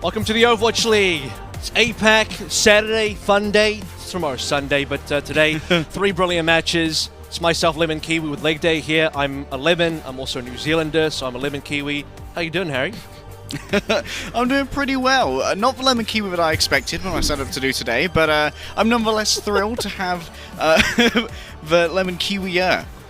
Welcome to the Overwatch League. It's APAC, Saturday, fun day. It's tomorrow Sunday, but today, 3 brilliant matches. It's myself, Lemon Kiwi, with leg day here. I'm 11. I'm also a New Zealander, so I'm a Lemon Kiwi. How you doing, Harry? I'm doing pretty well. Not the Lemon Kiwi that I expected when I set up to do today, but I'm nonetheless thrilled to have the Lemon Kiwi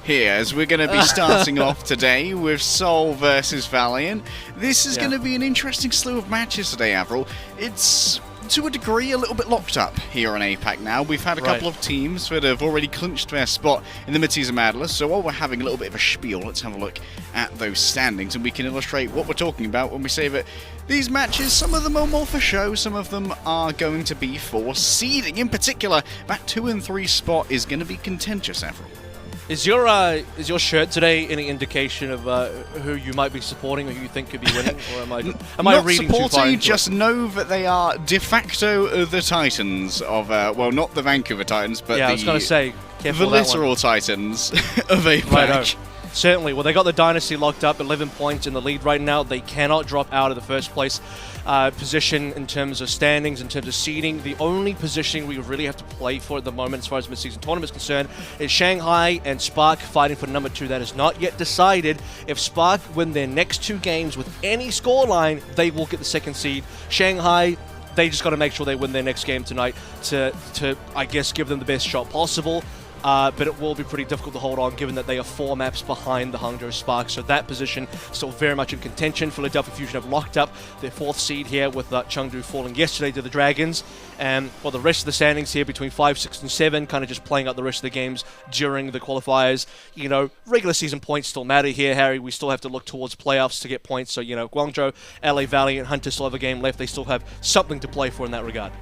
here, as we're going to be starting off today with Seoul versus Valiant. This is going to be an interesting slew of matches today, Avril. It's, to a degree, a little bit locked up here on APAC now. We've had a couple of teams that have already clinched their spot in the Midseason Madness, so while we're having a little bit of a spiel, let's have a look at those standings, and we can illustrate what we're talking about when we say that these matches, some of them are more for show, some of them are going to be for seeding. In particular, that 2 and 3 spot is going to be contentious, Avril. Is your shirt today any indication of who you might be supporting or who you think could be winning, or am I reading too far into it? Not supporting, just know that they are de facto the Titans of well, not the Vancouver Titans, but I was going to say the literal Titans of APAC. Right, certainly. Well, they got the Dynasty locked up, 11 points in the lead right now. They cannot drop out of the first place position in terms of standings, in terms of seeding. The only position we really have to play for at the moment as far as the mid-season tournament is concerned is Shanghai and Spark fighting for number 2. That is not yet decided. If Spark win their next 2 games with any scoreline, they will get the 2nd seed. Shanghai, they just got to make sure they win their next game tonight to I guess, give them the best shot possible. But it will be pretty difficult to hold on, given that they are 4 maps behind the Hangzhou Spark. So that position still very much in contention. Philadelphia Fusion have locked up their 4th seed here, with Chengdu falling yesterday to the Dragons. And well, the rest of the standings here between 5, 6, and 7, kind of just playing out the rest of the games during the qualifiers. You know, regular season points still matter here, Harry. We still have to look towards playoffs to get points. So, you know, Guangzhou, LA Valiant, Hunter still have a game left. They still have something to play for in that regard.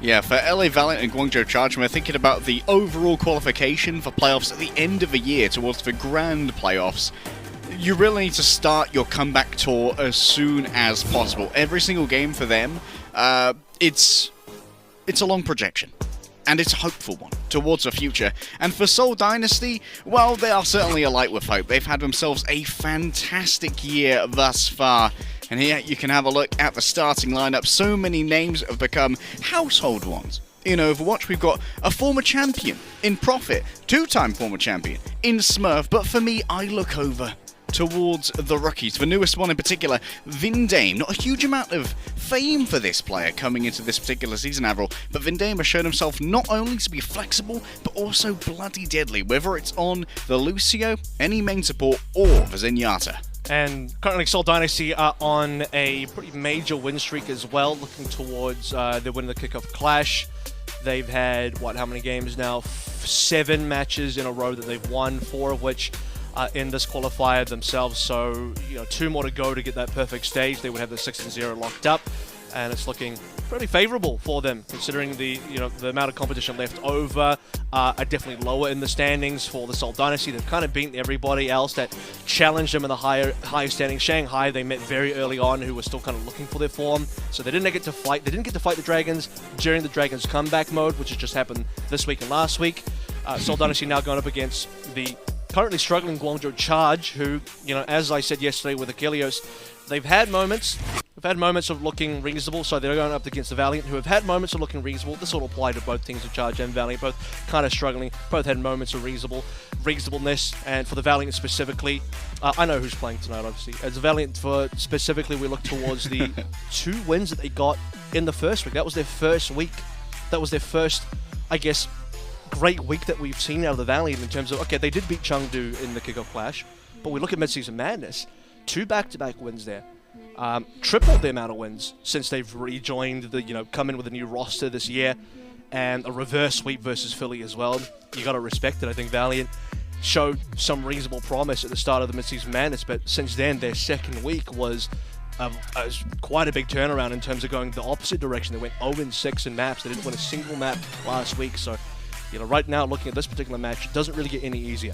Yeah, for LA Valiant and Guangzhou Charge, we're thinking about the overall qualification for playoffs at the end of the year towards the grand playoffs. You really need to start your comeback tour as soon as possible. Every single game for them, it's a long projection. And it's a hopeful one towards the future. And for Seoul Dynasty, well, they are certainly alight with hope. They've had themselves a fantastic year thus far. And here you can have a look at the starting lineup. So many names have become household ones. In Overwatch, we've got a former champion in Profit, 2-time former champion in Smurf. But for me, I look over towards the rookies. The newest one in particular, Vindame. Not a huge amount of fame for this player coming into this particular season, Avril, but Vindame has shown himself not only to be flexible, but also bloody deadly, whether it's on the Lucio, any main support, or the Zenyatta. And currently Seoul Dynasty are on a pretty major win streak as well, looking towards the win of the kickoff clash. They've had, how many games now? 7 matches in a row that they've won, 4 of which in this qualifier themselves. So, 2 more to go to get that perfect stage. They would have the 6-0 locked up, and it's looking pretty favorable for them, considering the the amount of competition left over are definitely lower in the standings for the Seoul Dynasty. They've kind of beaten everybody else that challenged them in the higher standings. Shanghai, they met very early on, who were still kind of looking for their form, so they didn't get to fight. They didn't get to fight the Dragons during the Dragons comeback mode, which has just happened this week and last week. Seoul Dynasty now going up against the currently struggling Guangzhou Charge, who, as I said yesterday with Ilios, they've had moments of looking reasonable, so they're going up against the Valiant, who have had moments of looking reasonable. This will apply to both teams of Charge and Valiant, both kind of struggling, both had moments of reasonableness, and for the Valiant specifically, I know who's playing tonight, obviously. As a Valiant, specifically, we look towards the 2 wins that they got in the first week. That was their first week. That was their first, I guess, great week that we've seen out of the Valiant in terms of, okay, they did beat Chengdu in the kickoff clash, but we look at Midseason Madness, 2 back-to-back wins there. Tripled the amount of wins since they've rejoined the, come in with a new roster this year, and a reverse sweep versus Philly as well. You got to respect it. I think Valiant showed some reasonable promise at the start of the Midseason Madness, but since then, their 2nd week was quite a big turnaround in terms of going the opposite direction. They went 0-6 in maps. They didn't win a single map last week, so right now, looking at this particular match, it doesn't really get any easier.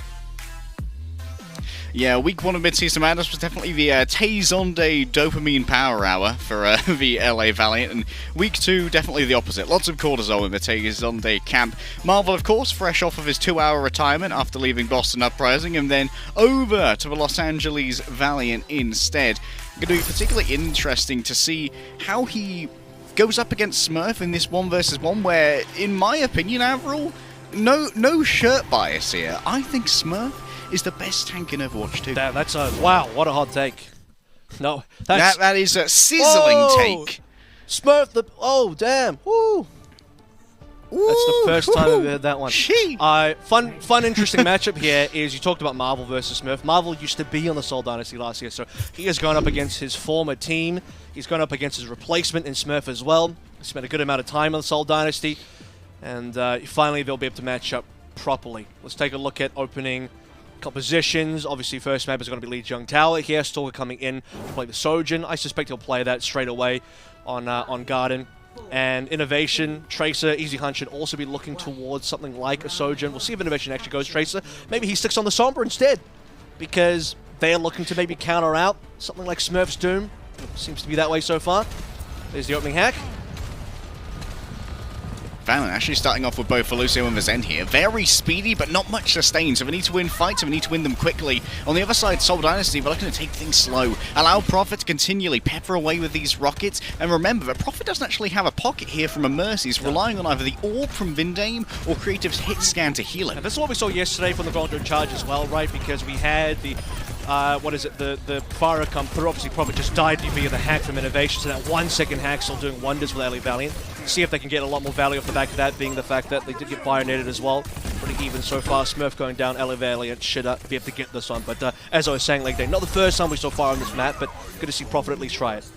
Yeah, week 1 of Midseason Madness was definitely the Tay-Zonde dopamine power hour for the LA Valiant, and week 2, definitely the opposite. Lots of cortisol in the Tay-Zonde camp. Marvel, of course, fresh off of his 2-hour retirement after leaving Boston Uprising, and then over to the Los Angeles Valiant instead. Going to be particularly interesting to see how he goes up against Smurf in this 1 versus 1, where, in my opinion, Avril, no shirt bias here. I think Smurf is the best tank in Overwatch 2. That's a wow! What a hot take. No, that is a sizzling take. Smurf the damn! Woo! That's the first time I've heard that one. Fun, interesting matchup here is you talked about Marvel versus Smurf. Marvel used to be on the Seoul Dynasty last year, so he has gone up against his former team. He's gone up against his replacement in Smurf as well. He spent a good amount of time on the Seoul Dynasty, and finally they'll be able to match up properly. Let's take a look at opening compositions. Obviously, first map is going to be Lee Jung Tower here. Stalker coming in to play the Sojin. I suspect he'll play that straight away on Garden. And Innovation, Tracer, Easy Hunt should also be looking towards something like a Sojin. We'll see if Innovation actually goes Tracer. Maybe he sticks on the Sombra instead, because they're looking to maybe counter out something like Smurf's Doom. Seems to be that way so far. There's the opening hack. Valiant actually starting off with both Lucio and Vizen here. Very speedy, but not much sustain, so we need to win fights, and we need to win them quickly. On the other side, Seoul Dynasty, we're looking to take things slow. Allow Prophet to continually pepper away with these rockets, and remember that Prophet doesn't actually have a pocket here from a Mercy. He's relying on either the Orb from Vindame or Creative's hit scan to heal it. And this is what we saw yesterday from the Volunteer Charge as well, right? Because we had the the fire come through. Obviously, Prophet just died via the hack from Innovation, so that 1 second hack still doing wonders with LA Valiant. See if they can get a lot more value off the back of that, being the fact that they did get fire netted as well. Pretty even so far. Smurf going down, LA Valiant should be able to get this on. But as I was saying, like, not the first time we saw fire on this map, but good to see Prophet at least try it.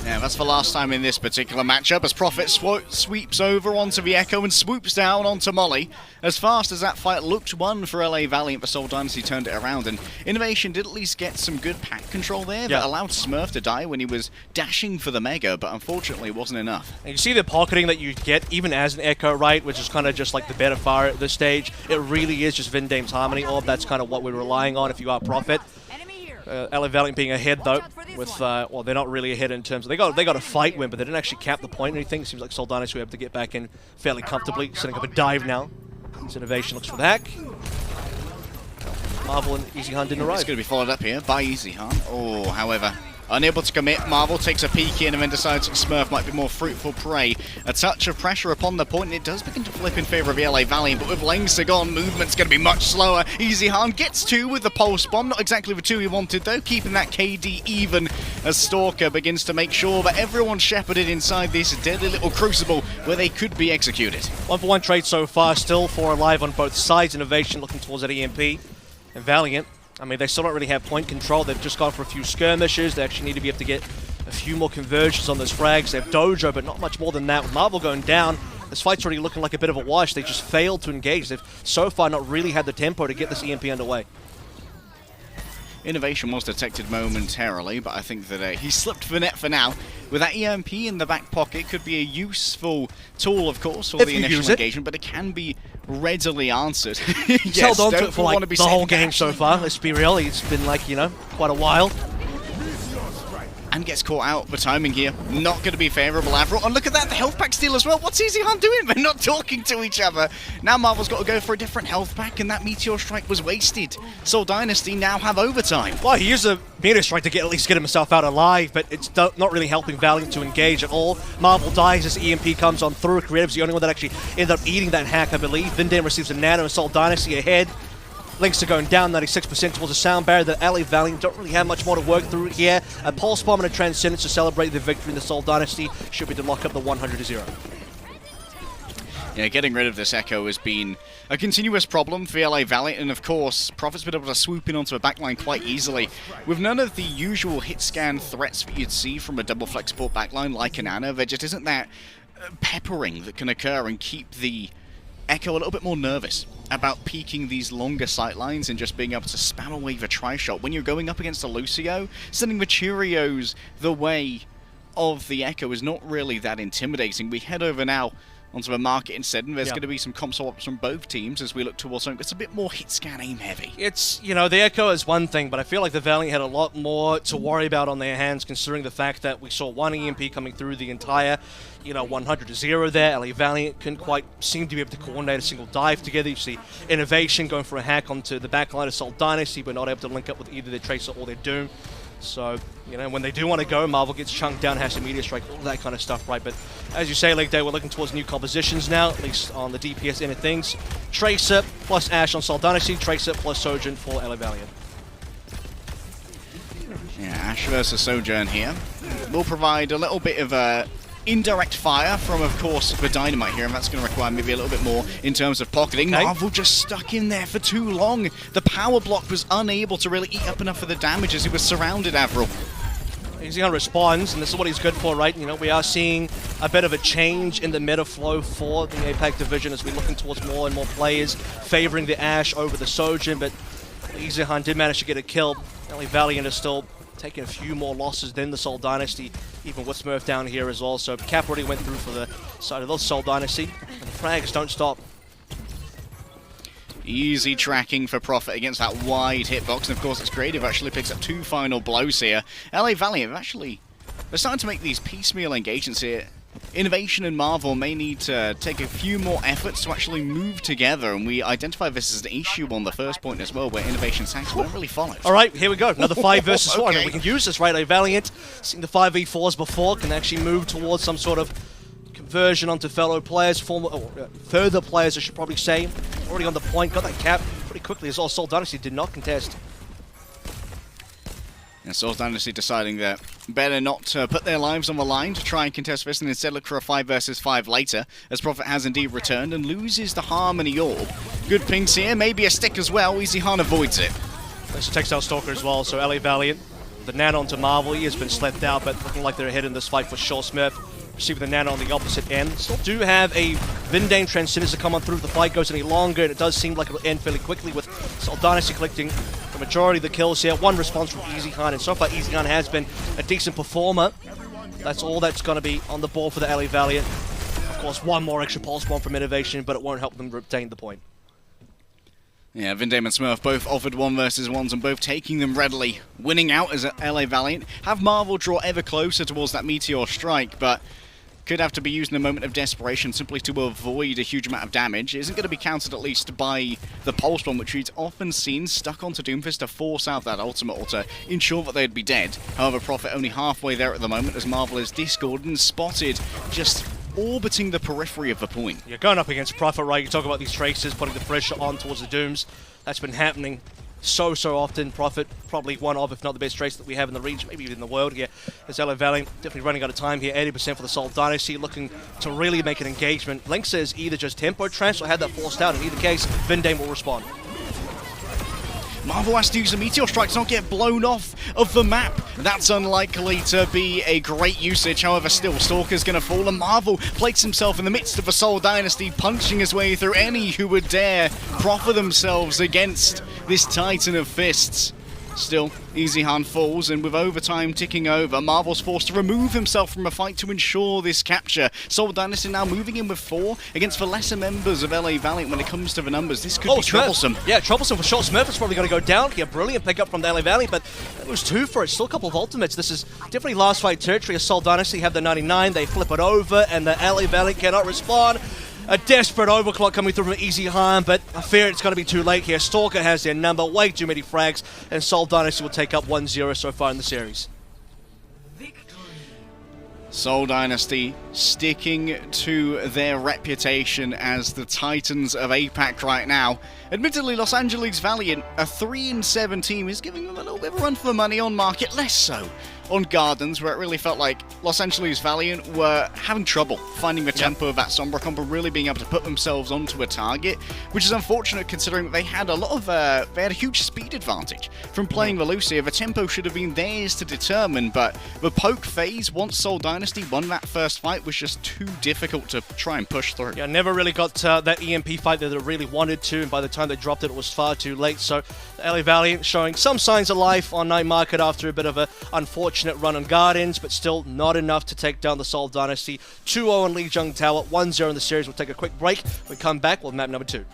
Yeah, that's the last time in this particular matchup as Prophet sweeps over onto the Echo and swoops down onto Molly. As fast as that fight looked won for LA Valiant, but Seoul Dynasty turned it around, and Innovation did at least get some good pack control there that allowed Smurf to die when he was dashing for the Mega, but unfortunately it wasn't enough. And you see the pocketing that you get even as an Echo, right, which is kind of just like the better fire at this stage. It really is just Vindame's Harmony Orb. That's kind of what we're relying on if you are Prophet. LA Valiant being ahead though, with well, they're not really ahead in terms of they got a fight win, but they didn't actually cap the point or anything. Seems like Seoul Dynasty were able to get back in fairly comfortably, setting up a dive now. This Innovation looks for the hack. Marvel and Easy Hunt didn't arrive. It's going to be followed up here by Easy Hunt. Oh, however, unable to commit. Marvel takes a peek in and then decides Smurf might be more fruitful prey. A touch of pressure upon the point, and it does begin to flip in favour of the LA Valiant, but with lanes gone, movement's going to be much slower. Easy Hunt gets 2 with the Pulse Bomb, not exactly the 2 he wanted though, keeping that KD even as Stalker begins to make sure that everyone's shepherded inside this deadly little crucible where they could be executed. 1-for-1 trade so far, still 4 alive on both sides. Innovation looking towards that EMP, and Valiant, I mean, they still don't really have point control. They've just gone for a few skirmishes. They actually need to be able to get a few more conversions on those frags. They have Dojo, but not much more than that. With Marvel going down, this fight's already looking like a bit of a wash. They just failed to engage. They've so far not really had the tempo to get this EMP underway. Innovation was detected momentarily, but I think that he slipped the net for now. With that EMP in the back pocket, could be a useful tool, of course, for the initial engagement, but it can be readily answered. Yes, held on to it for like the whole game so far, let's be real. It's been like, you know, quite a while. And gets caught out. The timing here not going to be favourable. Avril, and look at that, the health pack steal as well. What's Easy Hunt doing? They're not talking to each other. Now Marvel's got to go for a different health pack, and that Meteor Strike was wasted. Seoul Dynasty now have overtime. Well, he used a Meteor Strike to at least get himself out alive, but it's not really helping Valiant to engage at all. Marvel dies as EMP comes on through. Creative's the only one that actually ended up eating that hack, I believe. Vindame receives a nano, and Seoul Dynasty ahead. Links are going down 96% towards a sound barrier that LA Valiant don't really have much more to work through here. A Pulse Bomb and a Transcendence to celebrate the victory in the Seoul Dynasty should be to lock up the 100-0. Yeah, getting rid of this Echo has been a continuous problem for LA Valiant, and of course, Prophet's been able to swoop in onto a backline quite easily, with none of the usual hit scan threats that you'd see from a double flex support backline like an Ana. There just isn't that peppering that can occur and keep the Echo a little bit more nervous about peeking these longer sight lines and just being able to spam away the tri-shot. When you're going up against a Lucio, sending the Cheerios the way of the Echo is not really that intimidating. We head over now onto the market instead, and there's going to be some comp swaps from both teams as we look towards something that's a bit more hit scan aim heavy. It's, you know, the Echo is one thing, but I feel like the Valiant had a lot more to worry about on their hands, considering the fact that we saw one EMP coming through the entire, 100-0 there. LA Valiant couldn't quite seem to be able to coordinate a single dive together. You see Innovation going for a hack onto the backline of Seoul Dynasty, but not able to link up with either their Tracer or their Doom. So, when they do want to go, Marvel gets chunked down, has to media strike, all that kind of stuff, right? But as you say, League Day, we're looking towards new compositions now, at least on the DPS end of things. Tracer plus Ashe on Seoul Dynasty, Tracer plus Sojourn for LA Valiant. Yeah, Ashe versus Sojourn here will provide a little bit of indirect fire from, of course, the Dynamite here, and that's going to require maybe a little bit more in terms of pocketing. Okay. Marvel just stuck in there for too long. The power block was unable to really eat up enough of the damage as he was surrounded, Avril. Eichenwalde responds, and this is what he's good for, right? We are seeing a bit of a change in the meta flow for the APAC division as we're looking towards more and more players favoring the Ashe over the Sojourn, but Eichenwalde did manage to get a kill. LA Valiant is still taking a few more losses than the Seoul Dynasty, even with Smurf down here as well. So Cap already went through for the side of the Seoul Dynasty, and the frags don't stop. Easy tracking for Prophet against that wide hitbox, and of course it's Creative actually picks up 2 final blows here. LA Valiant they're starting to make these piecemeal engagements here. Innovation and Marvel may need to take a few more efforts to actually move together, and we identify this as an issue on the first point as well, where Innovation's tanks weren't really followed. Alright, here we go. Another 5 versus 4. Okay. We can use this, right? LA Valiant, seen the 5v4s before, can actually move towards some sort of conversion onto fellow players, further players, I should probably say. Already on the point, got that cap pretty quickly as well. Seoul Dynasty did not contest. And Seoul Dynasty deciding that better not to put their lives on the line to try and contest this, and instead look for a 5 versus 5 later, as Prophet has indeed returned and loses the Harmony Orb. Good pings here, maybe a stick as well. Eichenwalde avoids it. There's a Textile Stalker as well, so LA Valiant, the nano onto Marvel, he has been slept out, but looking like they're ahead in this fight for sure. Smurf receiving the nano on the opposite end. Still do have a Vindane Transcendence to come on through if the fight goes any longer, and it does seem like it'll end fairly quickly with Seoul Dynasty collecting the majority of the kills here. One response from Eichenwalde, and so far Eichenwalde has been a decent performer. That's all that's going to be on the board for the LA Valiant. Of course, one more extra pulse bomb from Innovation, but it won't help them retain the point. Yeah, Vindame and Smurf both offered 1 versus 1s and both taking them readily. Winning out as LA Valiant. Have Marvel draw ever closer towards that Meteor Strike, but could have to be used in a moment of desperation simply to avoid a huge amount of damage. It isn't going to be countered at least by the Pulse Bomb, which we'd often seen stuck onto Doomfist to force out that ultimate or to ensure that they'd be dead. However, Prophet only halfway there at the moment as Marvel is discorded and spotted just orbiting the periphery of the point. You're going up against Prophet, right? You talk about these Tracers putting the pressure on towards the Dooms. That's been happening so often. Prophet, probably one of, if not the best Tracer that we have in the region, maybe even in the world here. As LA Valiant definitely running out of time here, 80% for the Seoul Dynasty, looking to really make an engagement. Link says either just tempo transfer or had that forced out. In either case, Vindane will respond. Marvel has to use a Meteor Strike to not get blown off of the map. That's unlikely to be a great usage. However, still, Stalker's going to fall, and Marvel places himself in the midst of a Seoul Dynasty, punching his way through any who would dare proffer themselves against this Titan of Fists. Still, Eichenwalde falls, and with overtime ticking over, Marvel's forced to remove himself from a fight to ensure this capture. Seoul Dynasty now moving in with 4 against the lesser members of LA Valiant when it comes to the numbers. This could be troublesome. Yeah, troublesome for sure. Smurf is probably going to go down here. Brilliant pickup from the LA Valiant, but it was 2 for it. Still a couple of ultimates. This is definitely last fight territory. As Seoul Dynasty have the 99, they flip it over, and the LA Valiant cannot respond. A desperate overclock coming through from Eichenwalde, but I fear it's going to be too late here. Stalker has their number, way too many frags, and Seoul Dynasty will take up 1-0 so far in the series. Seoul Dynasty sticking to their reputation as the Titans of APAC right now. Admittedly, Los Angeles Valiant, a 3-7 team, is giving them a little bit of a run for the money on market, less so on Gardens, where it really felt like Los Angeles Valiant were having trouble finding the tempo of that Sombra combo, really being able to put themselves onto a target, which is unfortunate considering that they had they had a huge speed advantage from playing the Lucia. The tempo should have been theirs to determine, but the poke phase, once Seoul Dynasty won that first fight, was just too difficult to try and push through. Yeah, never really got that EMP fight that they really wanted to, and by the time they dropped it, it was far too late. So LA Valiant showing some signs of life on night market after a bit of an unfortunate run on Guardians, but still not enough to take down the Seoul Dynasty. 2-0 on Lijiang Tower, 1-0 in the series. We'll take a quick break. We come back with map number 2.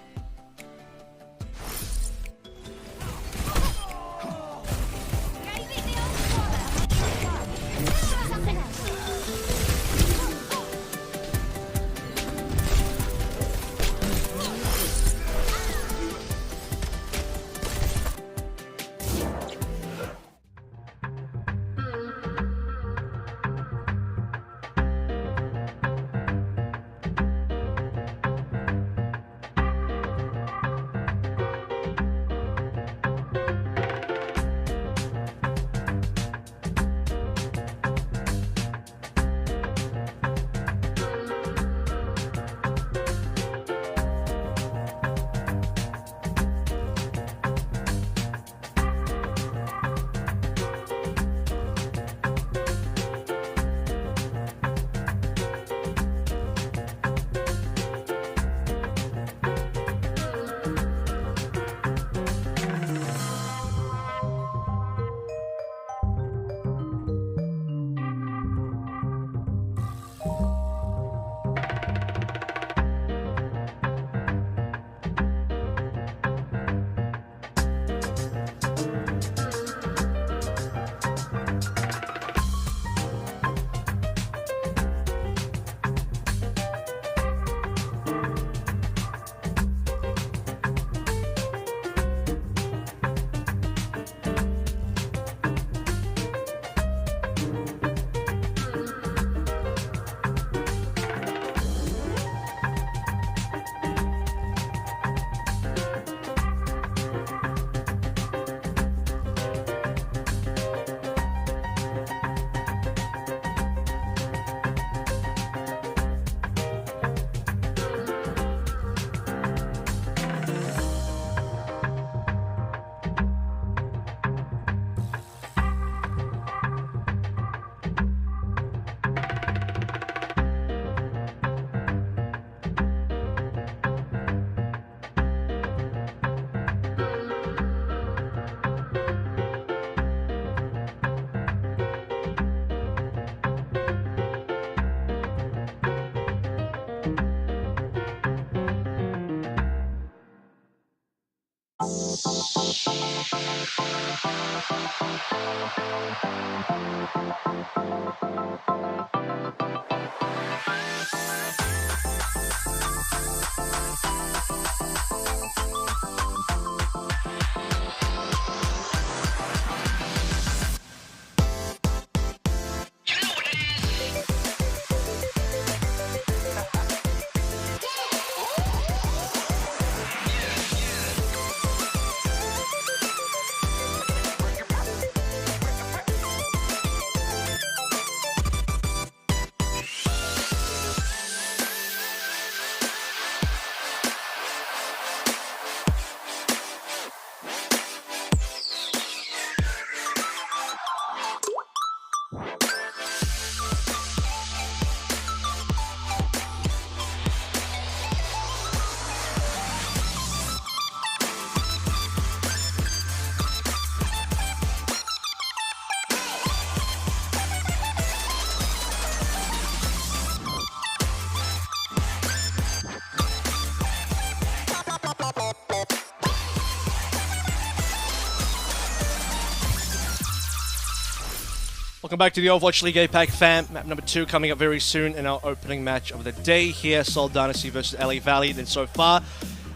Welcome back to the Overwatch League APAC fam. Map number 2 coming up very soon in our opening match of the day here. Seoul Dynasty versus LA Valiant. And so far,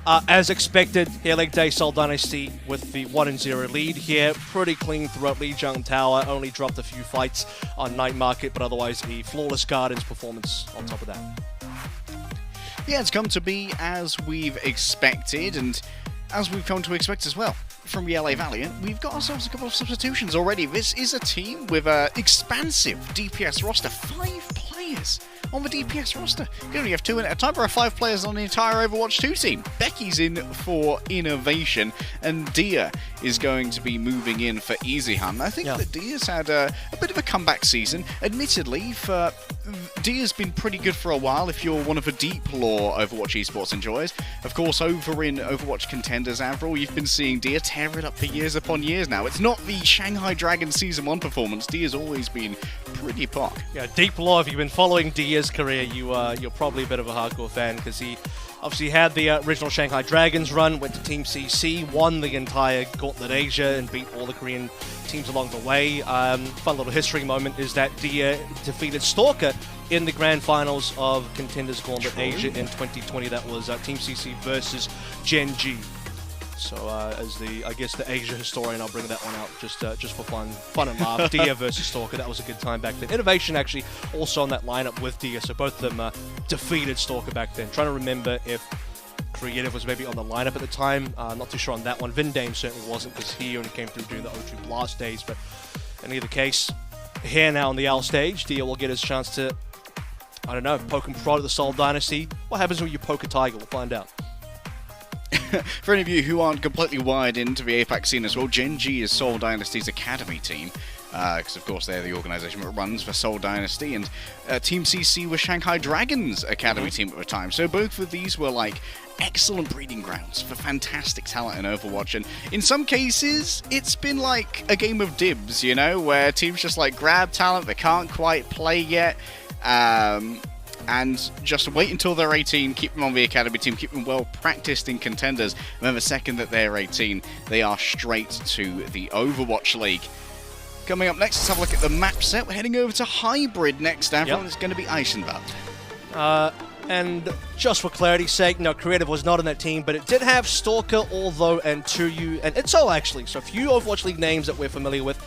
as expected, here leg day, Seoul Dynasty with the 1-0 lead here. Pretty clean throughout Lijiang Tower. Only dropped a few fights on night market, but otherwise a flawless Guardians performance on top of that. Yeah, it's come to be as we've expected, and as we've come to expect as well. From the LA Valiant, we've got ourselves a couple of substitutions already. This is a team with an expansive DPS roster. 5 players on the DPS roster. You only have 2 in at a time. There are 5 players on the entire Overwatch 2 team. Becky's in for innovation, and Dia is going to be moving in for Easy Hunt. I think that Dia's had a bit of a comeback season. Admittedly, for Dia's been pretty good for a while if you're one of the deep lore Overwatch Esports enjoyers. Of course, over in Overwatch Contenders, Avril, you've been seeing Dia tear it up for years upon years now. It's not the Shanghai Dragons Season 1 performance. Dia's always been pretty pock. Yeah, deep lore. If you've been following Dia's career, you're probably a bit of a hardcore fan, because he obviously had the original Shanghai Dragons run, went to Team CC, won the entire Gauntlet Asia, and beat all the Korean teams along the way. Fun little history moment is that Dia defeated Stalker in the grand finals of Contenders Gauntlet Asia in 2020. That was Team CC versus Gen G. So as I guess the Asia historian, I'll bring that one out just for fun and laugh. Dia versus Stalker, that was a good time back then. Innovation actually also on that lineup with Dia, so both of them defeated Stalker back then. Trying to remember if Creative was maybe on the lineup at the time. Not too sure on that one. Vindame certainly wasn't, because he only came through during the O2 Blast days. But in either case, here now on the L stage, Dia will get his chance to, I don't know, poke and prod at the Seoul Dynasty. What happens when you poke a tiger? We'll find out. For any of you who aren't completely wired into the APAC scene as well, Gen G is Seoul Dynasty's academy team, because of course they're the organisation that runs for Seoul Dynasty, and Team CC was Shanghai Dragons academy team at the time. So both of these were like excellent breeding grounds for fantastic talent in Overwatch, and in some cases it's been like a game of dibs, you know, where teams just like grab talent they can't quite play yet, and just wait until they're 18, keep them on the academy team, keep them well practiced in Contenders, and then the second that they're 18, they are straight to the Overwatch League. Coming up next, let's have a look at the map set. We're heading over to Hybrid next, Avril, and it's going to be Eichenwalde. And just for clarity's sake, no, Creative was not on that team, but it did have Stalker, Although, and Tuyu, and Itso actually. So a few Overwatch League names that we're familiar with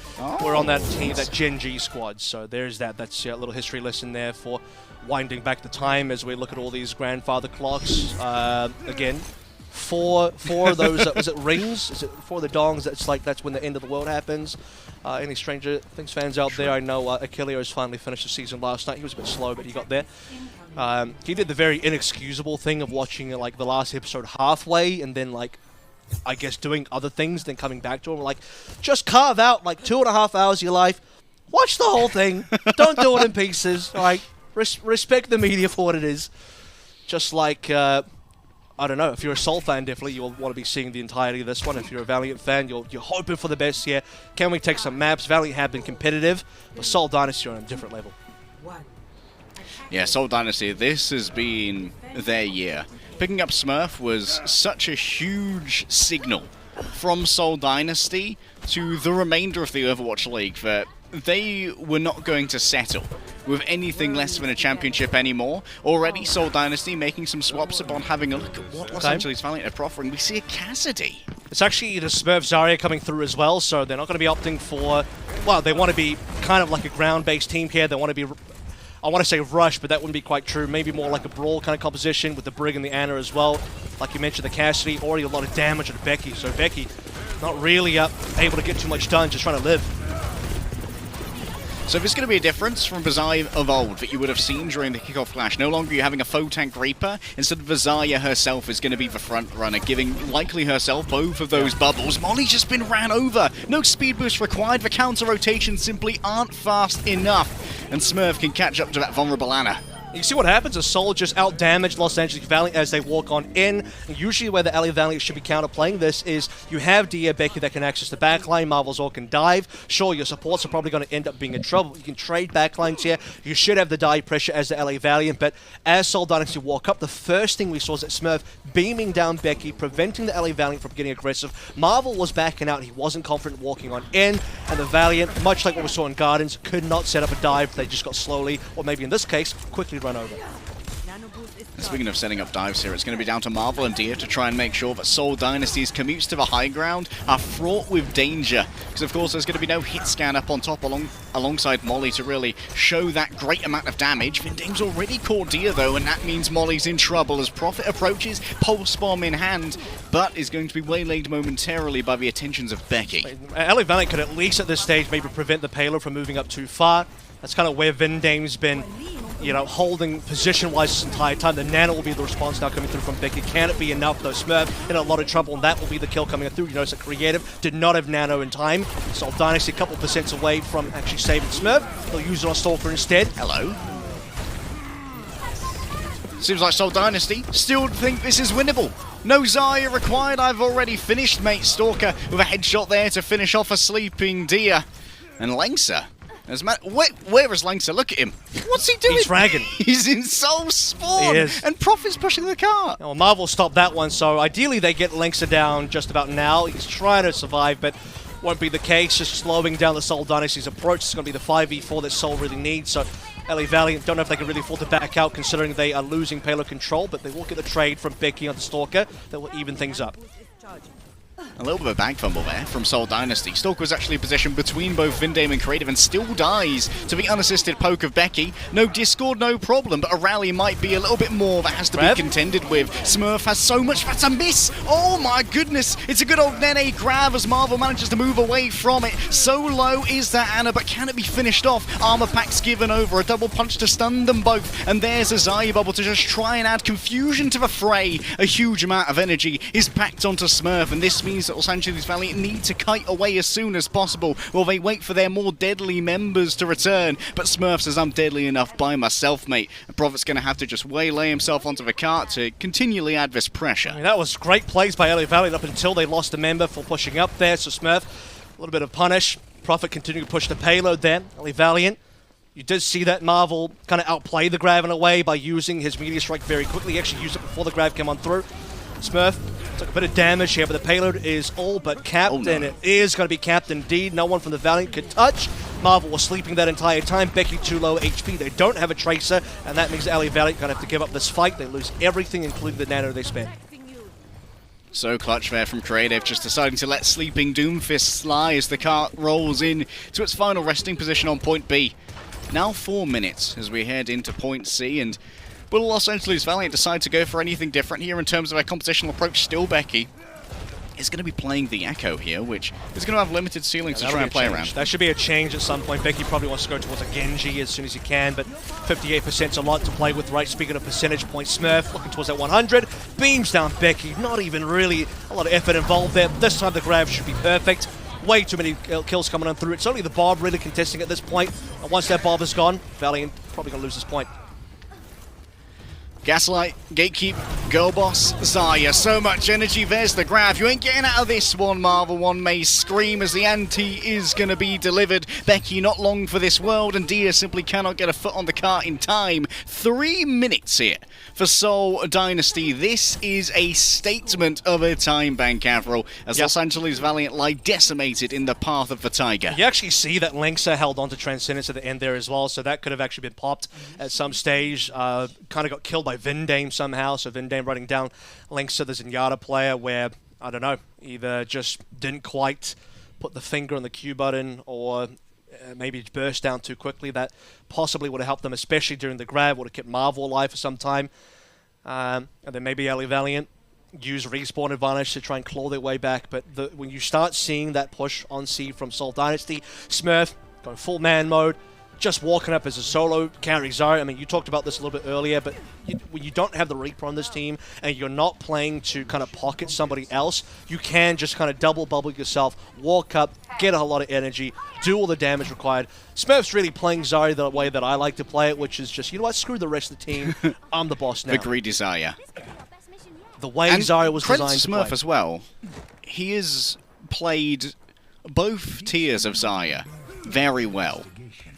were on that team, that Gen G squad. So there's that. That's a little history lesson there for winding back the time as we look at all these grandfather clocks. Again, four of those, was it rings? Is it four of the dongs? That's when the end of the world happens. Any Stranger Things fans out there, I know Ilios finally finished the season last night. He was a bit slow, but he got there. He did the very inexcusable thing of watching like the last episode halfway and then like, I guess, doing other things, then coming back to him. Like, just carve out like 2.5 hours of your life, watch the whole thing, don't do it in pieces. Like, respect the media for what it is. Just like, I don't know, if you're a Seoul fan, definitely you'll want to be seeing the entirety of this one. If you're a Valiant fan, you're hoping for the best here. Can we take some maps? Valiant have been competitive, but Seoul Dynasty are on a different level. Yeah, Seoul Dynasty, this has been their year. Picking up Smurf was such a huge signal from Seoul Dynasty to the remainder of the Overwatch League that they were not going to settle with anything less than a championship anymore. Already, Seoul Dynasty making some swaps upon having a look at what Los Angeles Valiant are proffering. We see a Cassidy. It's actually the Smurf Zarya coming through as well, so they're not going to be opting for, well, they want to be kind of like a ground-based team here. They want to be, I want to say rush, but that wouldn't be quite true. Maybe more like a brawl kind of composition with the Brig and the Ana as well. Like you mentioned, the Cassidy, already a lot of damage on Becky. So Becky, not really able to get too much done, just trying to live. So there's going to be a difference from the Zarya of old that you would have seen during the kickoff clash. No longer are you having a faux tank Reaper. Instead of the Zarya herself is going to be the front runner, giving likely herself both of those bubbles. Molly's just been ran over. No speed boost required. The counter rotations simply aren't fast enough. And Smurf can catch up to that vulnerable Ana. You see what happens is Seoul just out-damaged Los Angeles Valiant as they walk on in. And usually where the LA Valiant should be counterplaying this is you have Dia, Becky that can access the backline, Marvel's all can dive. Sure, your supports are probably going to end up being in trouble. You can trade backlines here. You should have the dive pressure as the LA Valiant, but as Seoul Dynasty walk up, the first thing we saw is that Smurf beaming down Becky, preventing the LA Valiant from getting aggressive. Marvel was backing out. He wasn't confident walking on in, and the Valiant, much like what we saw in Gardens, could not set up a dive. They just got slowly, or maybe in this case, quickly run over. Speaking of setting up dives here, it's going to be down to Marvel and Dia to try and make sure that Seoul Dynasty's commutes to the high ground are fraught with danger. Because of course there's going to be no hit scan up on top alongside Molly to really show that great amount of damage. Vindame's already caught Dia though, and that means Molly's in trouble as Prophet approaches, Pulse Bomb in hand, but is going to be waylaid momentarily by the attentions of Becky. LA Valiant could at least at this stage maybe prevent the payload from moving up too far. That's kind of where Vindame's been, you know, holding position-wise this entire time. The Nano will be the response now coming through from Becky. Can it be enough, though? Smurf in a lot of trouble, and that will be the kill coming through. You notice that Creative did not have Nano in time. So Dynasty a couple % away from actually saving Smurf. They'll use it on Stalker instead. Hello. Seems like Seoul Dynasty still think this is winnable. No Zarya required, I've already finished, mate. Stalker with a headshot there to finish off a sleeping deer. And Lengsa. Where is Lengsa? Look at him. What's he doing? He's fragging. He's in Soul Spawn. He is. And Prof is pushing the cart. Well, Marvel stopped that one, so ideally they get Lengsa down just about now. He's trying to survive, but won't be the case. Just slowing down the Seoul Dynasty's approach. It's going to be the 5v4 that Seoul really needs. So LA Valiant don't know if they can really afford to back out considering they are losing payload control, but they will get the trade from Becky onto Stalker that will even things up. A little bit of a bag fumble there from Seoul Dynasty. Stalker was actually positioned between both Vindame and Creative and still dies to the unassisted poke of Becky. No Discord, no problem, but a rally might be a little bit more that has to be contended with. Smurf has so much, that's a miss! Oh my goodness! It's a good old Nene grab as Marvel manages to move away from it. So low is that Ana, but can it be finished off? Armor pack's given over, a double punch to stun them both, and there's a Zarya bubble to just try and add confusion to the fray. A huge amount of energy is packed onto Smurf, and this means that Los Angeles Valiant need to kite away as soon as possible while they wait for their more deadly members to return. But Smurf says, I'm deadly enough by myself, mate. And Prophet's going to have to just waylay himself onto the cart to continually add this pressure. I mean, that was great plays by LA Valiant up until they lost a member for pushing up there. So Smurf, a little bit of punish. Prophet continuing to push the payload there. LA Valiant, you did see that Marvel kind of outplay the Grav in a way by using his Meteor Strike very quickly. He actually used it before the Grav came on through. Smurf took a bit of damage here, but the payload is all but capped, and it is going to be capped indeed. No one from the Valiant could touch. Marvel was sleeping that entire time. Becky too low HP. They don't have a Tracer, and that means LA Valiant going to have to give up this fight. They lose everything, including the nano they spent. So clutch there from Creative, just deciding to let Sleeping Doomfist slide as the cart rolls in to its final resting position on point B. Now 4 minutes as we head into point C, and will Los Angeles Valiant decide to go for anything different here in terms of their compositional approach? Still Becky is going to be playing the Echo here, which is going to have limited ceilings to try and play around. That should be a change at some point. Becky probably wants to go towards a Genji as soon as he can, but 58% is a lot to play with, right? Speaking of percentage points, Smurf looking towards that 100. Beams down Becky. Not even really a lot of effort involved there. This time the grab should be perfect. Way too many kills coming on through. It's only the Bob really contesting at this point. And once that Bob is gone, Valiant probably going to lose this point. Gaslight, Gatekeep, Girl Boss, Zarya. So much energy. There's the grab. You ain't getting out of this one, Marvel. One may scream as the ante is going to be delivered. Becky not long for this world, and Dia simply cannot get a foot on the cart in time. 3 minutes here for Seoul Dynasty. This is a statement of a time bank, Avril, as Los Angeles Valiant lie decimated in the path of the Tiger. You actually see that Lengsa held on to Transcendence at the end there as well, so that could have actually been popped at some stage. Kind of got killed by Vindame somehow, so Vindame running down Lengsa, the Zenyatta player, where, I don't know, either just didn't quite put the finger on the Q button or maybe burst down too quickly. That possibly would have helped them, especially during the grab, would have kept Marvel alive for some time. And then maybe LA Valiant use respawn advantage to try and claw their way back. But when you start seeing that push on C from Seoul Dynasty, Smurf going full man mode, just walking up as a solo carry Zarya. I mean, you talked about this a little bit earlier, but when you don't have the Reaper on this team and you're not playing to kind of pocket somebody else, you can just kind of double bubble yourself, walk up, get a lot of energy, do all the damage required. Smurf's really playing Zarya the way that I like to play it, which is just, you know what, screw the rest of the team. I'm the boss now. The greedy Zarya. The way Zarya was designed to play. Smurf as well. He has played both tiers of Zarya very well.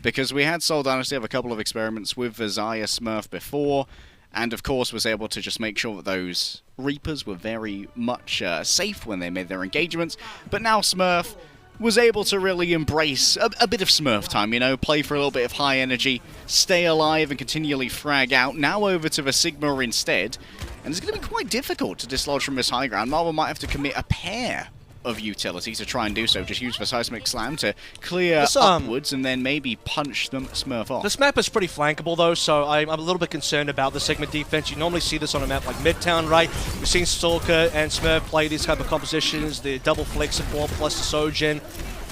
Because we had Seoul Dynasty have a couple of experiments with the Zarya Smurf before, and of course was able to just make sure that those Reapers were very much safe when they made their engagements. But now Smurf was able to really embrace a bit of Smurf time, you know, play for a little bit of high energy, stay alive and continually frag out. Now over to the Sigma instead, and it's going to be quite difficult to dislodge from this high ground. Marvel might have to commit a pair of utility to try and do so. Just use the Seismic Slam to clear upwards and then maybe punch them Smurf off. This map is pretty flankable though, so I'm a little bit concerned about the Sigma defense. You normally see this on a map like Midtown, right? We've seen Stalker and Smurf play these type of compositions, the double flex support plus the Sojin.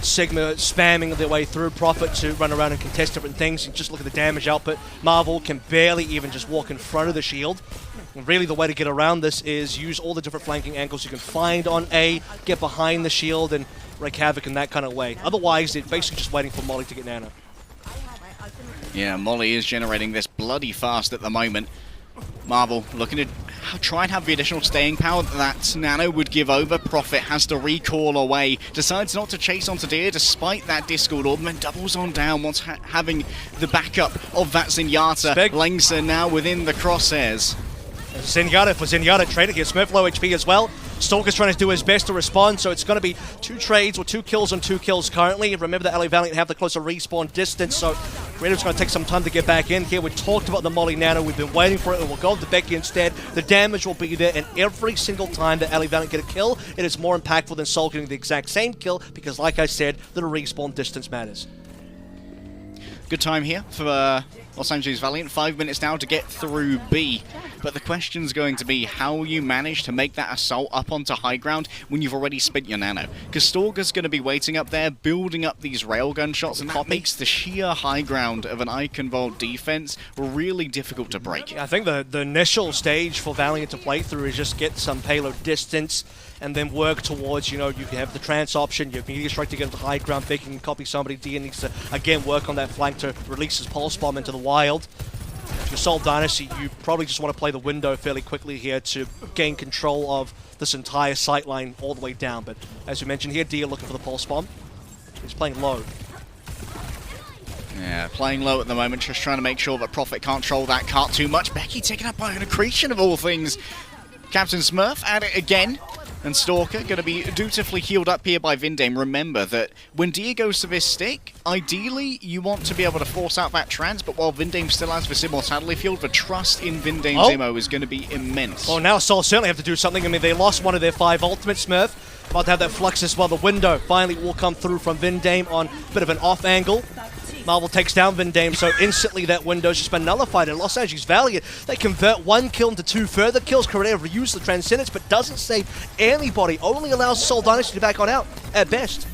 Sigma spamming their way through, Prophet to run around and contest different things. And just look at the damage output. Marvel can barely even just walk in front of the shield. And really the way to get around this is use all the different flanking angles you can find on A, get behind the shield and wreak havoc in that kind of way. Otherwise, they're basically just waiting for Molly to get nano. Yeah, Molly is generating this bloody fast at the moment. Marvel looking to try and have the additional staying power that Nano would give over. Prophet has to recall away, decides not to chase onto Deer despite that Discord orb, and then doubles on down once having the backup of that Zenyatta. Lengsa now within the crosshairs. Zenyatta for Zenyatta trading here. Smurf low HP as well. Stalker's trying to do his best to respond, so it's going to be 2 trades or 2 kills on 2 kills currently. Remember that LA Valiant have the closer respawn distance, so Creative's going to take some time to get back in here. We talked about the Molly Nano. We've been waiting for it. It will go to Becky instead. The damage will be there, and every single time that LA Valiant get a kill, it is more impactful than Seoul getting the exact same kill because, like I said, the respawn distance matters. Good time here for Los Angeles Valiant. 5 minutes now to get through B. But the question's going to be how you manage to make that assault up onto high ground when you've already spent your nano. Because Stalker's going to be waiting up there, building up these railgun shots, and that makes the sheer high ground of an Eichenwalde defense really difficult to break. I think the initial stage for Valiant to play through is just get some payload distance and then work towards, you know, you can have the trance option, you have Meteor Strike to get into high ground, they can copy somebody. Dia needs to, again, work on that flank to release his Pulse Bomb into the wild. If you're Seoul Dynasty, you probably just want to play the window fairly quickly here to gain control of this entire sight line all the way down. But as we mentioned here, Dia looking for the Pulse Bomb. He's playing low. Yeah, playing low at the moment, just trying to make sure that Prophet can't troll that cart too much. Becky taken up by an accretion of all things. Captain Smurf at it again. And Stalker going to be dutifully healed up here by Vindame. Remember that when Dia goes to this stick, ideally you want to be able to force out that trance, but while Vindame still has this Immortality field, the trust in Vindame's Immo is going to be immense. Oh, now Seoul certainly have to do something. I mean, they lost one of their 5 ultimate Smurf. About to have that flux as well. The window finally will come through from Vindame on a bit of an off angle. Marvel takes down Vindame, so instantly that window's just been nullified. And Los Angeles Valiant, they convert 1 kill into 2 further kills. Correa reuse the Transcendence, but doesn't save anybody. Only allows Seoul Dynasty to back on out, at best.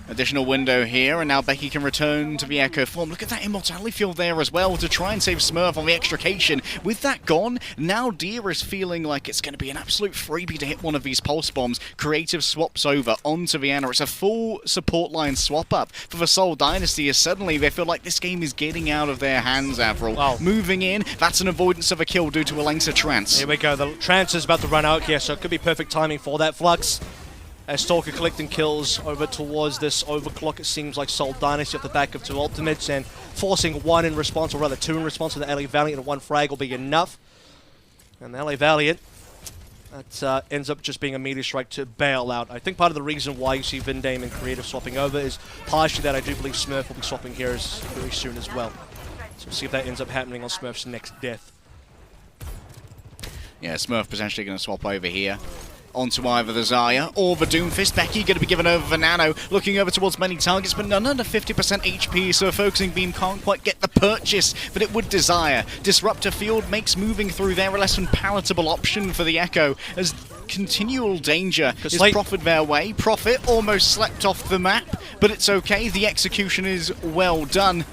Additional window here, and now Becky can return to the Echo form. Look at that Immortality field there as well to try and save Smurf on the extrication. With that gone, now Dia is feeling like it's going to be an absolute freebie to hit one of these Pulse Bombs. Creative swaps over onto Vienna. It's a full support line swap up for the Seoul Dynasty as suddenly they feel like this game is getting out of their hands, Avril. Wow. Moving in, that's an avoidance of a kill due to a Lengsa Trance. Here we go, the Trance is about to run out here, so it could be perfect timing for that flux. As Stalker collecting kills over towards this overclock, it seems like Seoul Dynasty off the back of 2 ultimates, and forcing 1 in response, or rather 2 in response to the LA Valiant, and 1 frag will be enough. And the LA Valiant, that ends up just being a Meteor Strike to bail out. I think part of the reason why you see Vindame and Creative swapping over is partially that I do believe Smurf will be swapping here very soon as well. So we'll see if that ends up happening on Smurf's next death. Yeah, Smurf potentially going to swap over here onto either the Zarya or the Doomfist. Becky going to be given over the Nano, looking over towards many targets, but none under 50% HP, so a Focusing Beam can't quite get the purchase that it would desire. Disruptor Field makes moving through there a less than palatable option for the Echo, as continual danger is Prophet their way. Prophet almost slept off the map, but it's okay, the execution is well done.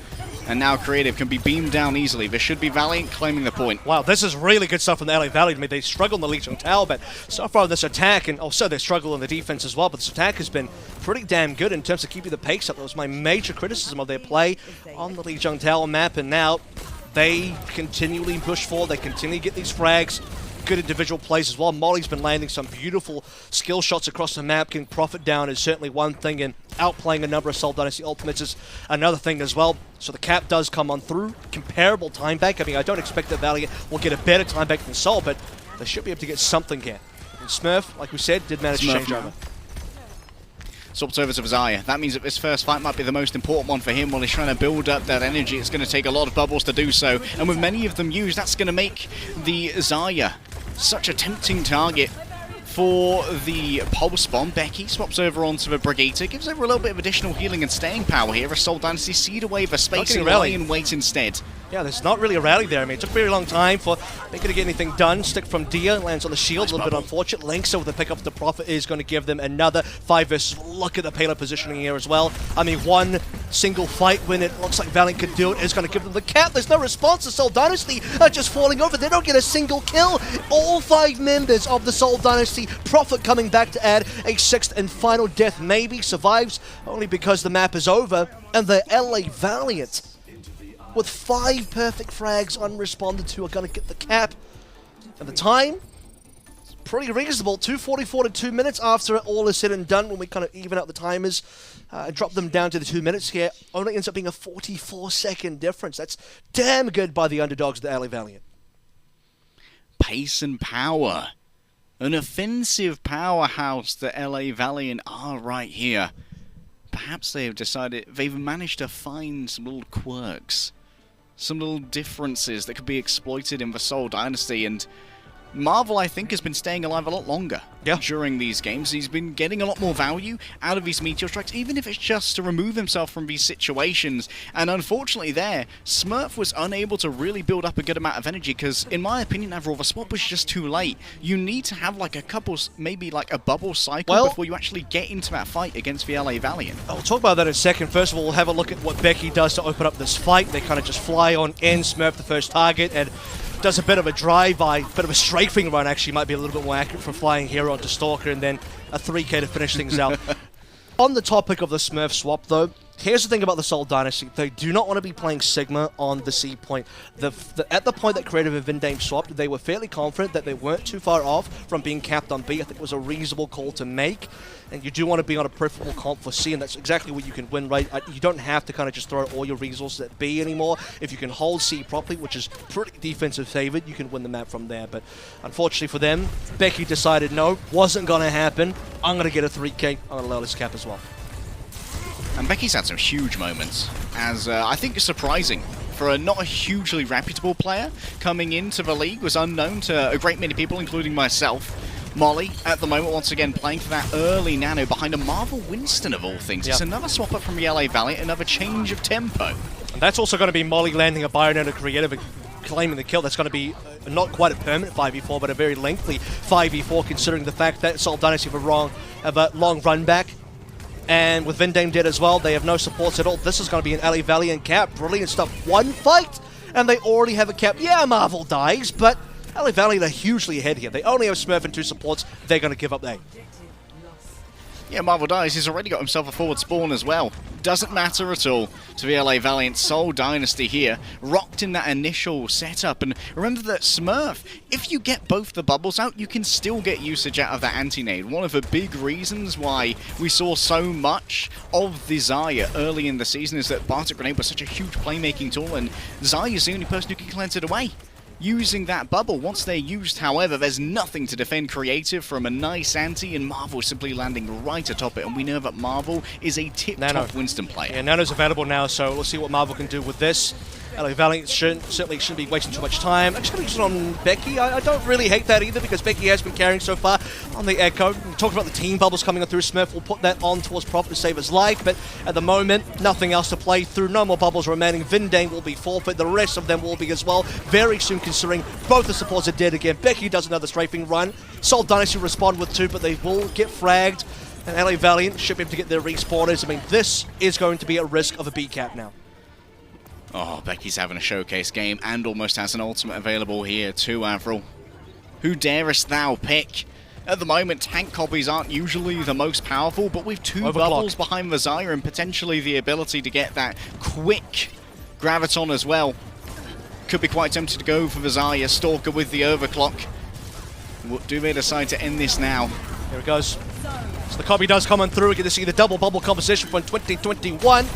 And now Creative can be beamed down easily. This should be Valiant claiming the point. Wow, this is really good stuff from the LA Valiant. I mean, they struggled in the Legion Tower, but so far this attack, and also they struggle in the defense as well, but this attack has been pretty damn good in terms of keeping the pace up. That was my major criticism of their play on the Legion Tower map, and now they continually push forward. They continue to get these frags. Good individual plays as well. Molly's been landing some beautiful skill shots across the map. Getting Prophet down is certainly one thing, and outplaying a number of Seoul Dynasty ultimates is another thing as well. So the cap does come on through. Comparable time back. I mean, I don't expect that Valiant will get a better time back than Seoul, but they should be able to get something here. And Smurf, like we said, did manage to change over. Swapped over to Zarya. That means that this first fight might be the most important one for him while he's trying to build up that energy. It's going to take a lot of bubbles to do so. And with many of them used, that's going to make the Zarya such a tempting target for the Pulse Bomb. Becky swaps over onto the Brigitte, gives over a little bit of additional healing and staying power here as Seoul Dynasty seed away the space and lie in wait instead. Yeah, there's not really a rally there. I mean, it took a very long time for they couldn't get anything done. Stick from Dia, lands on the shield, a little bit unfortunate. Lengsa with the pick up the Prophet is going to give them another 5 versus. Look at the payload positioning here as well. I mean, one single fight when it looks like Valiant could do it is going to give them the cap. There's no response to Seoul Dynasty just falling over. They don't get a single kill. All 5 members of the Seoul Dynasty. Prophet coming back to add a 6th and final death. Maybe survives only because the map is over. And the LA Valiant with 5 perfect frags unresponded to are going to get the cap. And the time, it's pretty reasonable. 2:44 to 2 minutes after it all is said and done when we kind of even out the timers. Drop them down to the 2 minutes here. Only ends up being a 44-second difference. That's damn good by the underdogs, the LA Valiant. Pace and power. An offensive powerhouse the LA Valiant are right here. Perhaps they have decided they've managed to find some little quirks, some little differences that could be exploited in the Seoul Dynasty, and Marvel, I think, has been staying alive a lot longer during these games. He's been getting a lot more value out of these meteor strikes, even if it's just to remove himself from these situations. And unfortunately there, Smurf was unable to really build up a good amount of energy because, in my opinion, overall, the swap was just too late. You need to have like a couple, maybe like a bubble cycle before you actually get into that fight against the LA Valiant. I'll talk about that in a second. First of all, we'll have a look at what Becky does to open up this fight. They kind of just fly on in, Smurf the first target, and does a bit of a drive-by, bit of a strafing run, actually, might be a little bit more accurate for flying here onto Stalker, and then a 3K to finish things out. On the topic of the Smurf swap, though, here's the thing about the Seoul Dynasty. They do not want to be playing Sigma on the C point. At the point that Creative and Vindame swapped, they were fairly confident that they weren't too far off from being capped on B. I think it was a reasonable call to make. And you do want to be on a preferable comp for C, and that's exactly what you can win, right? You don't have to kind of just throw all your resources at B anymore. If you can hold C properly, which is pretty defensive favored, you can win the map from there. But unfortunately for them, Becky decided no, wasn't going to happen. I'm going to get a 3K. I'm going to allow this cap as well. And Becky's had some huge moments, as I think it's surprising for a not a hugely reputable player coming into the league. Was unknown to a great many people, including myself. Molly, at the moment, once again, playing for that early nano behind a Marvel Winston, of all things. It's another swap up from the LA Valiant, another change of tempo. And that's also going to be Molly landing a Bionano Creative and claiming the kill. That's going to be not quite a permanent 5v4, but a very lengthy 5v4, considering the fact that Seoul Dynasty have a long run back. And with Vindame dead as well, they have no supports at all. This is going to be an LA Valiant cap. Brilliant stuff. One fight, and they already have a cap. Yeah, Marvel dies, but LA Valiant are hugely ahead here. They only have Smurf and 2 supports. They're going to give up A. Yeah, Marvel dies. He's already got himself a forward spawn as well. Doesn't matter at all to the LA Valiant. Seoul Dynasty here, rocked in that initial setup. And remember that Smurf, if you get both the bubbles out, you can still get usage out of that anti-nade. One of the big reasons why we saw so much of the Xayah early in the season is that Bartek Grenade was such a huge playmaking tool, and Xayah is the only person who can cleanse it away. Using that bubble. Once they're used, however, there's nothing to defend Creative from a nice anti, and Marvel simply landing right atop it. And we know that Marvel is a tip-top Winston player. Yeah, Nano's available now, so we'll see what Marvel can do with this. LA Valiant certainly shouldn't be wasting too much time. Actually, just on Becky, I don't really hate that either, because Becky has been carrying so far on the Echo. We talked about the team bubbles coming on through. Smurf will put that on towards Prophet to save his life, but at the moment, nothing else to play through. No more bubbles remaining. Vindame will be forfeit. The rest of them will be as well. Very soon, considering both the supports are dead again. Becky does another strafing run. Seoul Dynasty respond with 2, but they will get fragged. And LA Valiant should be able to get their respawners. I mean, this is going to be at risk of a B cap now. Oh, Becky's having a showcase game and almost has an ultimate available here too, Avril. Who darest thou pick? At the moment, tank copies aren't usually the most powerful, but with 2 bubbles behind the Xayah and potentially the ability to get that quick Graviton as well, could be quite tempted to go for the Xayah. Stalker with the overclock. Do they decide to end this now? Here it goes. So the copy does come on through. We get to see the double bubble composition from 2021.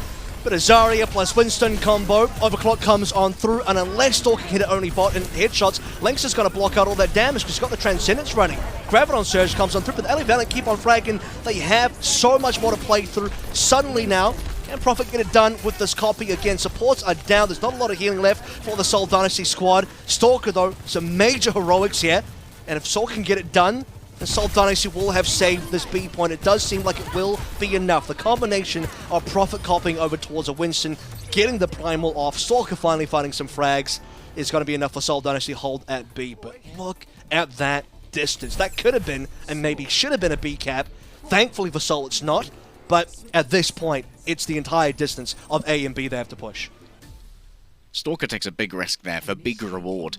But a Zarya plus Winston combo. Overclock comes on through, and unless Stalker can hit it only bot and headshots, Lynx is going to block out all that damage because he's got the Transcendence running. Graviton Surge comes on through, but the LA Valiant keep on fragging. They have so much more to play through. Suddenly now, can Prophet get it done with this copy again? Supports are down. There's not a lot of healing left for the Seoul Dynasty squad. Stalker, though, some major heroics here. And if Seoul can get it done, the Seoul Dynasty will have saved this B point. It does seem like it will be enough. The combination of Prophet copying over towards a Winston, getting the Primal off, Stalker finally finding some frags, is going to be enough for Seoul Dynasty to hold at B. But look at that distance. That could have been, and maybe should have been, a B cap. Thankfully for Seoul, it's not. But at this point, it's the entire distance of A and B they have to push. Stalker takes a big risk there for big reward.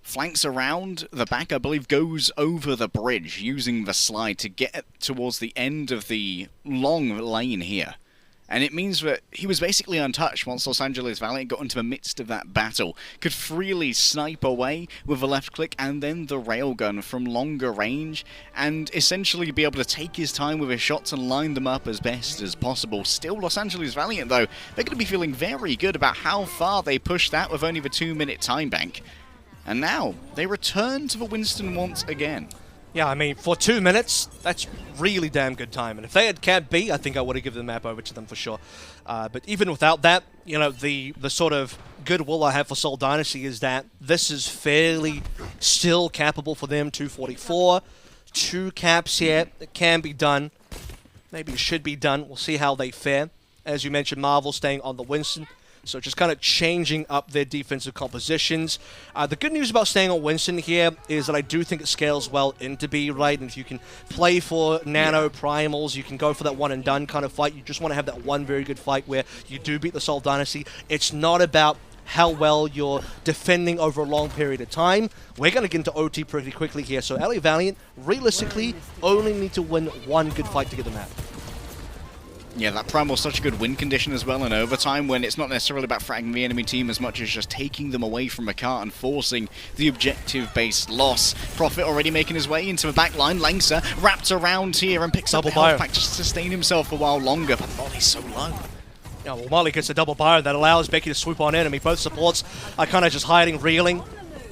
Flanks around the back, I believe, goes over the bridge using the slide to get towards the end of the long lane here. And it means that he was basically untouched once Los Angeles Valiant got into the midst of that battle. Could freely snipe away with a left click and then the railgun from longer range, and essentially be able to take his time with his shots and line them up as best as possible. Still, Los Angeles Valiant, though, they're going to be feeling very good about how far they pushed that with only the 2-minute time bank. And now, they return to the Winston once again. Yeah, I mean, for 2 minutes, that's really damn good time. And if they had Camp B, I think I would have given the map over to them for sure. But even without that, you know, the sort of goodwill I have for Seoul Dynasty is that this is fairly still capable for them. 244, 2 caps here. It can be done. Maybe it should be done. We'll see how they fare. As you mentioned, Marvel staying on the Winston. So just kind of changing up their defensive compositions. The good news about staying on Winston here is that I do think it scales well into B, right? And if you can play for nano primals, you can go for that one and done kind of fight. You just want to have that one very good fight where you do beat the Seoul Dynasty. It's not about how well you're defending over a long period of time. We're going to get into OT pretty quickly here. So LA Valiant, realistically, only need to win one good fight to get the map. Yeah, that Primal's such a good win condition as well in overtime, when it's not necessarily about fragging the enemy team as much as just taking them away from a cart and forcing the objective-based loss. Prophet already making his way into the back line. Langsa wrapped around here and picks up the health pack just to sustain himself a while longer, but Molly's so low. Yeah, well, Molly gets a double bio that allows Becky to swoop on enemy. Both supports are kind of just hiding, reeling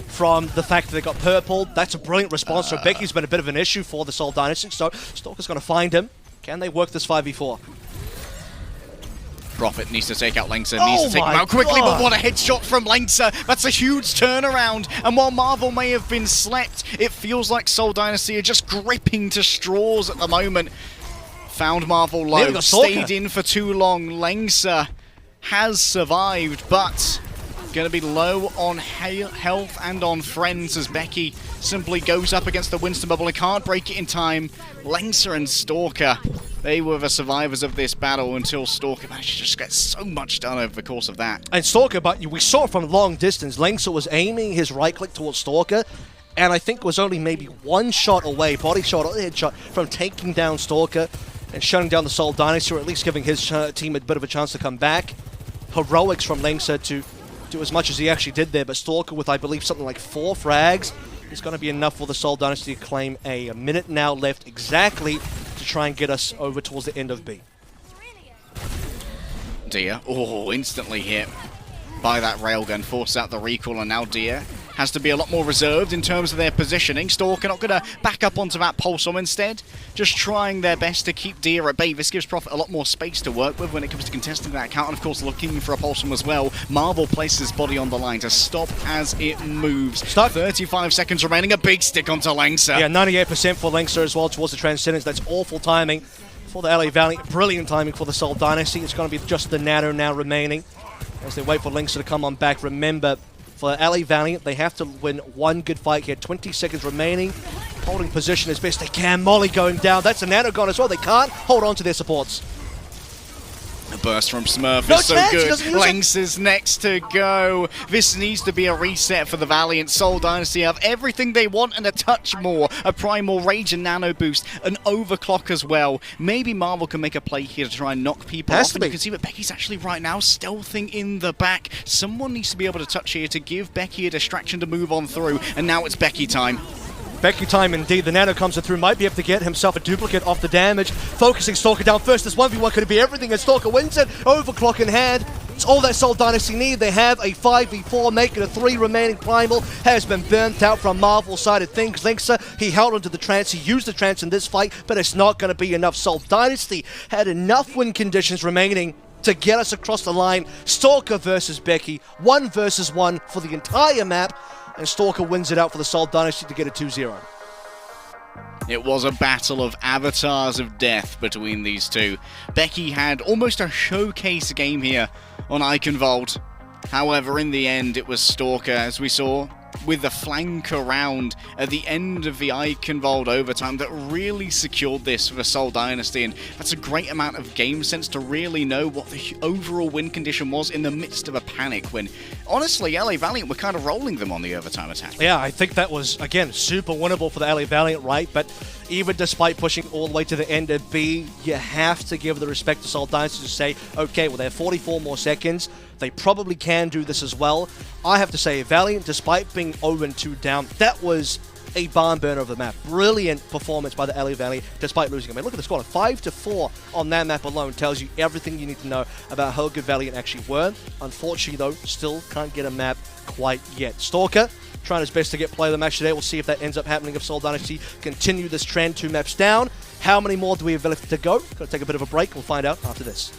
from the fact that they got purpled. That's a brilliant response. So Becky's been a bit of an issue for the Seoul Dynasty, so Stalker's going to find him. Can they work this 5v4? Prophet needs to take out Langsa, needs to take him out quickly, but what a headshot from Langsa. That's a huge turnaround. And while Marvel may have been slept, it feels like Seoul Dynasty are just gripping to straws at the moment. Found Marvel low, stayed in for too long. Langsa has survived, but going to be low on health and on friends as Becky simply goes up against the Winston bubble and can't break it in time. Langsa and Stalker, they were the survivors of this battle until Stalker managed to just get so much done over the course of that. And Stalker, but we saw from long distance, Langsa was aiming his right click towards Stalker, and I think was only maybe one shot away, body shot or headshot, from taking down Stalker and shutting down the Seoul Dynasty, or at least giving his team a bit of a chance to come back. Heroics from Langsa to do as much as he actually did there, but Stalker with, I believe, something like 4 frags is going to be enough for the Seoul Dynasty to claim a minute now left exactly to try and get us over towards the end of B. Dia, instantly hit by that railgun, forced out the recall, and now Dia has to be a lot more reserved in terms of their positioning. Stalker not going to back up onto that Pulsar instead, just trying their best to keep Dia at bay. This gives Prophet a lot more space to work with when it comes to contesting that account, and of course looking for a Pulsar as well. Marvel places his body on the line to stop as it moves. Stuck. 35 seconds remaining, a big stick onto Langsa. Yeah, 98% for Langsa as well towards the Transcendence. That's awful timing for the LA Valiant. Brilliant timing for the Seoul Dynasty. It's going to be just the Nano now remaining as they wait for Langsa to come on back. Remember, for LA Valiant, they have to win one good fight here. 20 seconds remaining. Holding position as best they can. Molly going down. That's a Nano gone as well. They can't hold on to their supports. A burst from Smurf is so good. Langsa's next to go. This needs to be a reset for the Valiant. Seoul Dynasty have everything they want and a touch more. A Primal Rage and Nano Boost. An Overclock as well. Maybe Marvel can make a play here to try and knock people off. And you can see that Becky's actually right now stealthing in the back. Someone needs to be able to touch here to give Becky a distraction to move on through. And now it's Becky time. Becky time indeed. The Nano comes through, might be able to get himself a duplicate off the damage. Focusing Stalker down first. This 1v1 could be everything, and Stalker wins it. Overclock in hand. It's all that Seoul Dynasty need. They have a 5v4, making a 3 remaining Primal. Has been burnt out from Marvel's side of things. Linksa, he held onto the trance. He used the trance in this fight, but it's not going to be enough. Seoul Dynasty had enough win conditions remaining to get us across the line. Stalker versus Becky. 1 versus 1 for the entire map. And Stalker wins it out for the Seoul Dynasty to get a 2-0. It was a battle of avatars of death between these two. Becky had almost a showcase game here on Eichenwalde. However, in the end, it was Stalker, as we saw, with the flank around at the end of the Eichenwalde overtime that really secured this for the Seoul Dynasty, and that's a great amount of game sense to really know what the overall win condition was in the midst of a panic when, honestly, LA Valiant were kind of rolling them on the overtime attack. Yeah, I think that was, again, super winnable for the LA Valiant, right? But even despite pushing all the way to the end of B, you have to give the respect to Seoul Dynasty to say, okay, well, they have 44 more seconds. They probably can do this as well. I have to say, Valiant, despite being 0-2 down, that was a barn burner of the map. Brilliant performance by the LA Valley, despite losing. I mean, look at the score. 5-4 on that map alone tells you everything you need to know about how good Valiant actually were. Unfortunately, though, still can't get a map quite yet. Stalker trying his best to get play of the match today. We'll see if that ends up happening if Seoul Dynasty continue this trend, 2 maps down. How many more do we have left to go? Got to take a bit of a break. We'll find out after this.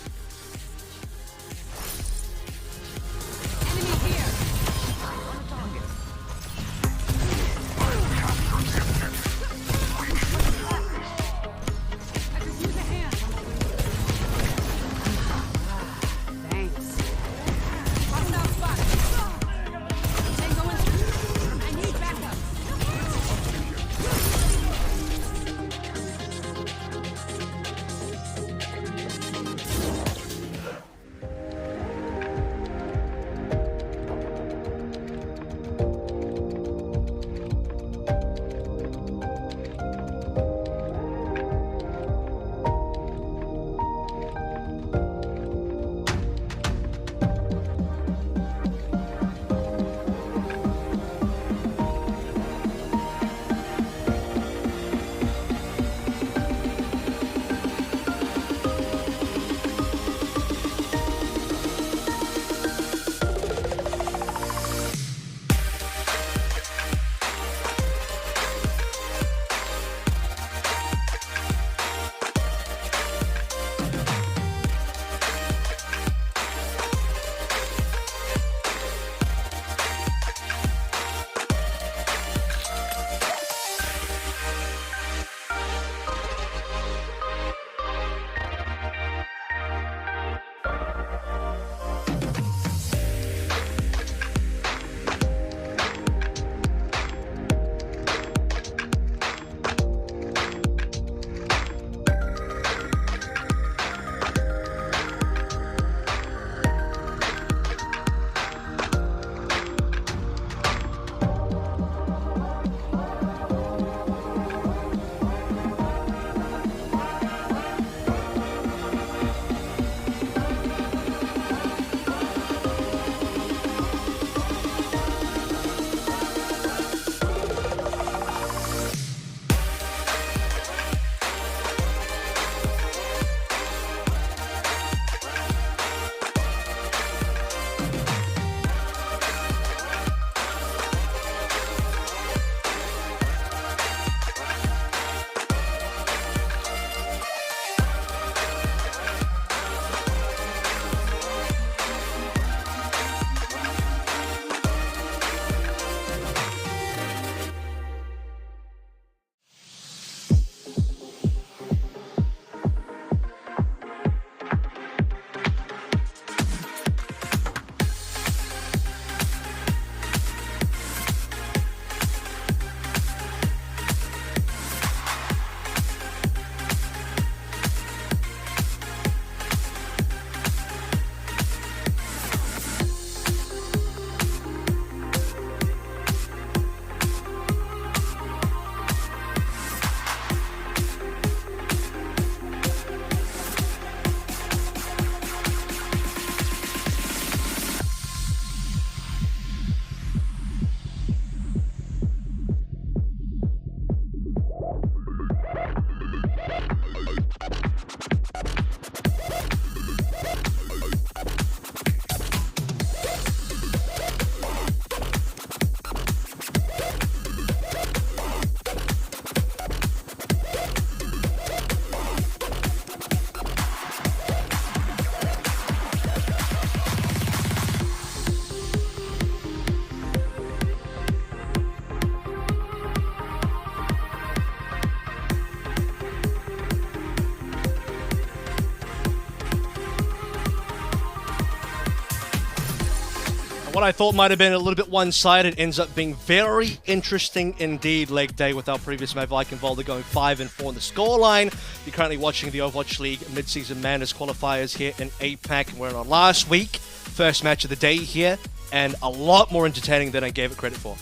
What I thought might have been a little bit one-sided ends up being very interesting indeed. Leg day with our previous map, Eichenwalde going 5-4 on the scoreline. You're currently watching the Overwatch League Midseason Madness qualifiers here in APAC, and we're on last week. First match of the day here, and a lot more entertaining than I gave it credit for.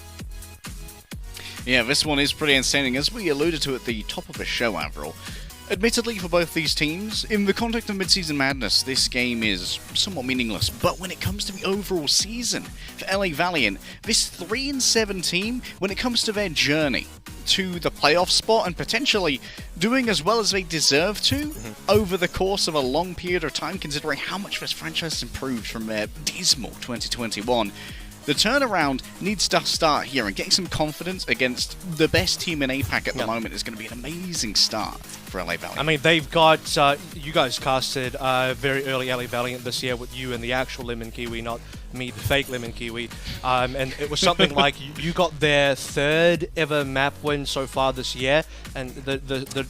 Yeah, this one is pretty insane. As we alluded to at the top of the show, Avril, admittedly for both these teams, in the context of Midseason Madness, this game is somewhat meaningless. But when it comes to the overall season for LA Valiant, this 3-7 team, when it comes to their journey to the playoff spot and potentially doing as well as they deserve to over the course of a long period of time, considering how much this franchise has improved from their dismal 2021, the turnaround needs to start here, and getting some confidence against the best team in APAC at the moment is going to be an amazing start for LA Valiant. I mean, they've got, you guys casted very early LA Valiant this year with you and the actual Lemon Kiwi, not me, the fake Lemon Kiwi. And it was something like you got their 3rd ever map win so far this year, and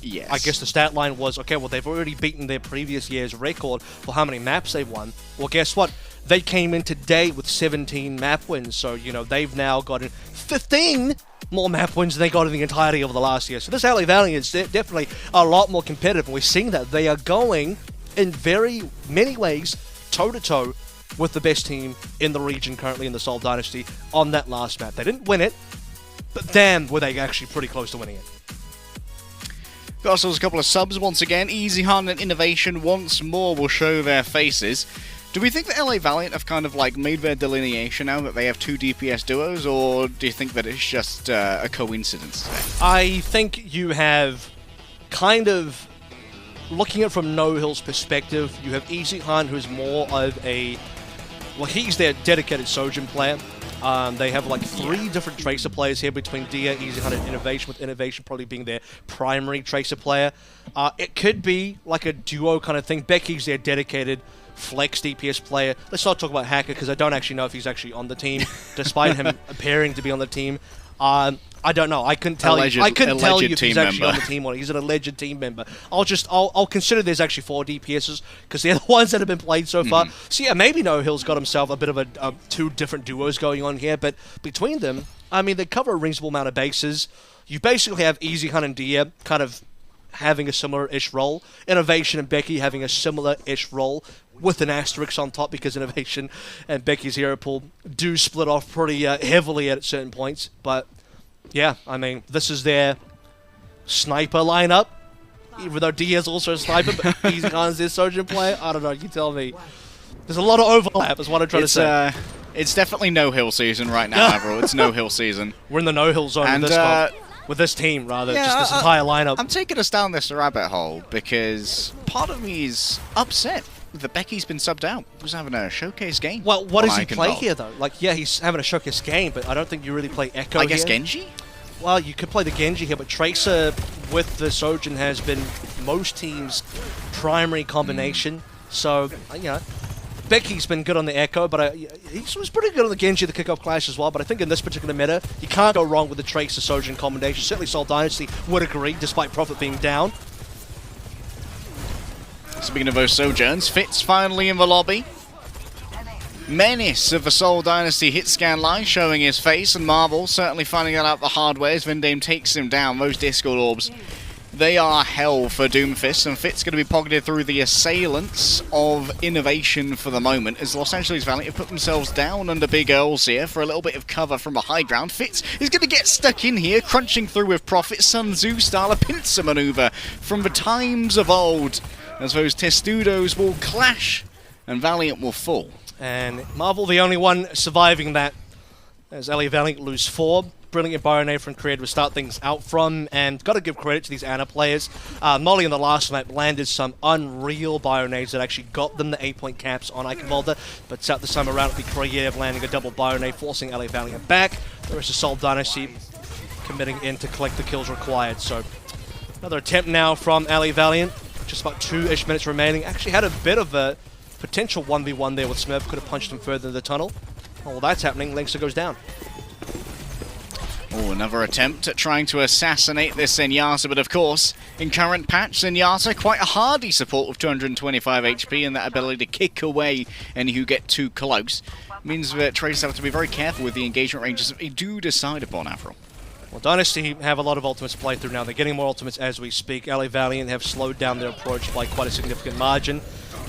Yes. I guess the stat line was, okay, well, they've already beaten their previous year's record for how many maps they've won. Well, guess what? They came in today with 17 map wins, so, you know, they've now gotten 15 more map wins than they got in the entirety of the last year. So this LA Valiant is definitely a lot more competitive, and we're seeing that they are going, in very many ways, toe-to-toe with the best team in the region currently in the Seoul Dynasty on that last map. They didn't win it, but damn, were they actually pretty close to winning it. Got ourselves a couple of subs once again. Easy Hunt and Innovation once more will show their faces. Do we think that LA Valiant have kind of like made their delineation now that they have 2 DPS duos, or do you think that it's just a coincidence today? I think you have kind of, looking at it from No Hill's perspective, you have Easy Hunt, who's more of a, well, he's their dedicated Sojin player. They have like 3 different Tracer players here between Dia, Easy Hunt, and Innovation, with Innovation probably being their primary Tracer player. It could be like a duo kind of thing. Becky's their dedicated flex DPS player. Let's not talk about Hacker, because I don't actually know if he's actually on the team, despite him appearing to be on the team. I don't know. I couldn't tell you. I couldn't tell you if he's actually on the team or not. He's an alleged team member. I'll consider there's actually 4 DPSs, because they're the ones that have been played so far. So yeah, maybe No Hill's got himself a bit of a 2 different duos going on here, but between them, I mean, they cover a reasonable amount of bases. You basically have Easy Hunt and Dia kind of having a similar-ish role. Innovation and Becky having a similar-ish role, with an asterisk on top, because Innovation and Becky's hero pool do split off pretty heavily at certain points. But yeah, I mean, this is their sniper lineup, even though Dia's also a sniper, but Easy Hunt's their Sojin player. I don't know, you tell me. There's a lot of overlap, is what I'm trying to say. It's definitely No Hill season right now, Avril. It's No Hill season. We're in the No Hill zone with this team, rather, yeah, just this entire lineup. I'm taking us down this rabbit hole because part of me is upset that Becky's been subbed out. He was having a showcase game. Well, what does he play here, though? Like, yeah, he's having a showcase game, but I don't think you really play Echo I guess here. Genji? Well, you could play the Genji here, but Tracer with the Sojin has been most teams' primary combination. So, you know, Becky's been good on the Echo, but he was pretty good on the Genji, the kickoff clash as well. But I think in this particular meta, you can't go wrong with the Tracer Sojin combination. Certainly Seoul Dynasty would agree, despite Profit being down. Speaking of those Sojourns, Fitz finally in the lobby. Menace of the Seoul Dynasty hit scan line showing his face, and Marvel certainly finding that out the hard way as Vindame takes him down. Those Discord orbs, they are hell for Doomfist, and Fitz going to be pocketed through the assailants of Innovation for the moment, as Los Angeles Valiant have put themselves down under Big Earls here for a little bit of cover from the high ground. Fitz is going to get stuck in here, crunching through with Profit, Sun Tzu style, a pincer maneuver from the times of old, as those Testudos will clash and Valiant will fall. And Marvel the only one surviving that, as LA Valiant lose 4. Brilliant Bayonet from Creed to start things out from, and got to give credit to these Ana players. Molly in the last map landed some unreal Bayonets that actually got them the 8-point caps on Eichenwalde, but this time around it'll be Creative landing a double Bayonet, forcing LA Valiant back. The rest of Seoul Dynasty committing in to collect the kills required. So another attempt now from LA Valiant. Just about 2-ish minutes remaining. Actually had a bit of a potential 1v1 there with Smurf. Could have punched him further in the tunnel. Oh, well, that's happening. Linkster goes down. Oh, another attempt at trying to assassinate this Zenyatta, but of course, in current patch, Zenyatta quite a hardy support with 225 HP and that ability to kick away any who get too close. Means that traders have to be very careful with the engagement ranges that they do decide upon, Avril. Well, Dynasty have a lot of ultimates to play through now. They're getting more ultimates as we speak. LA Valiant have slowed down their approach by quite a significant margin.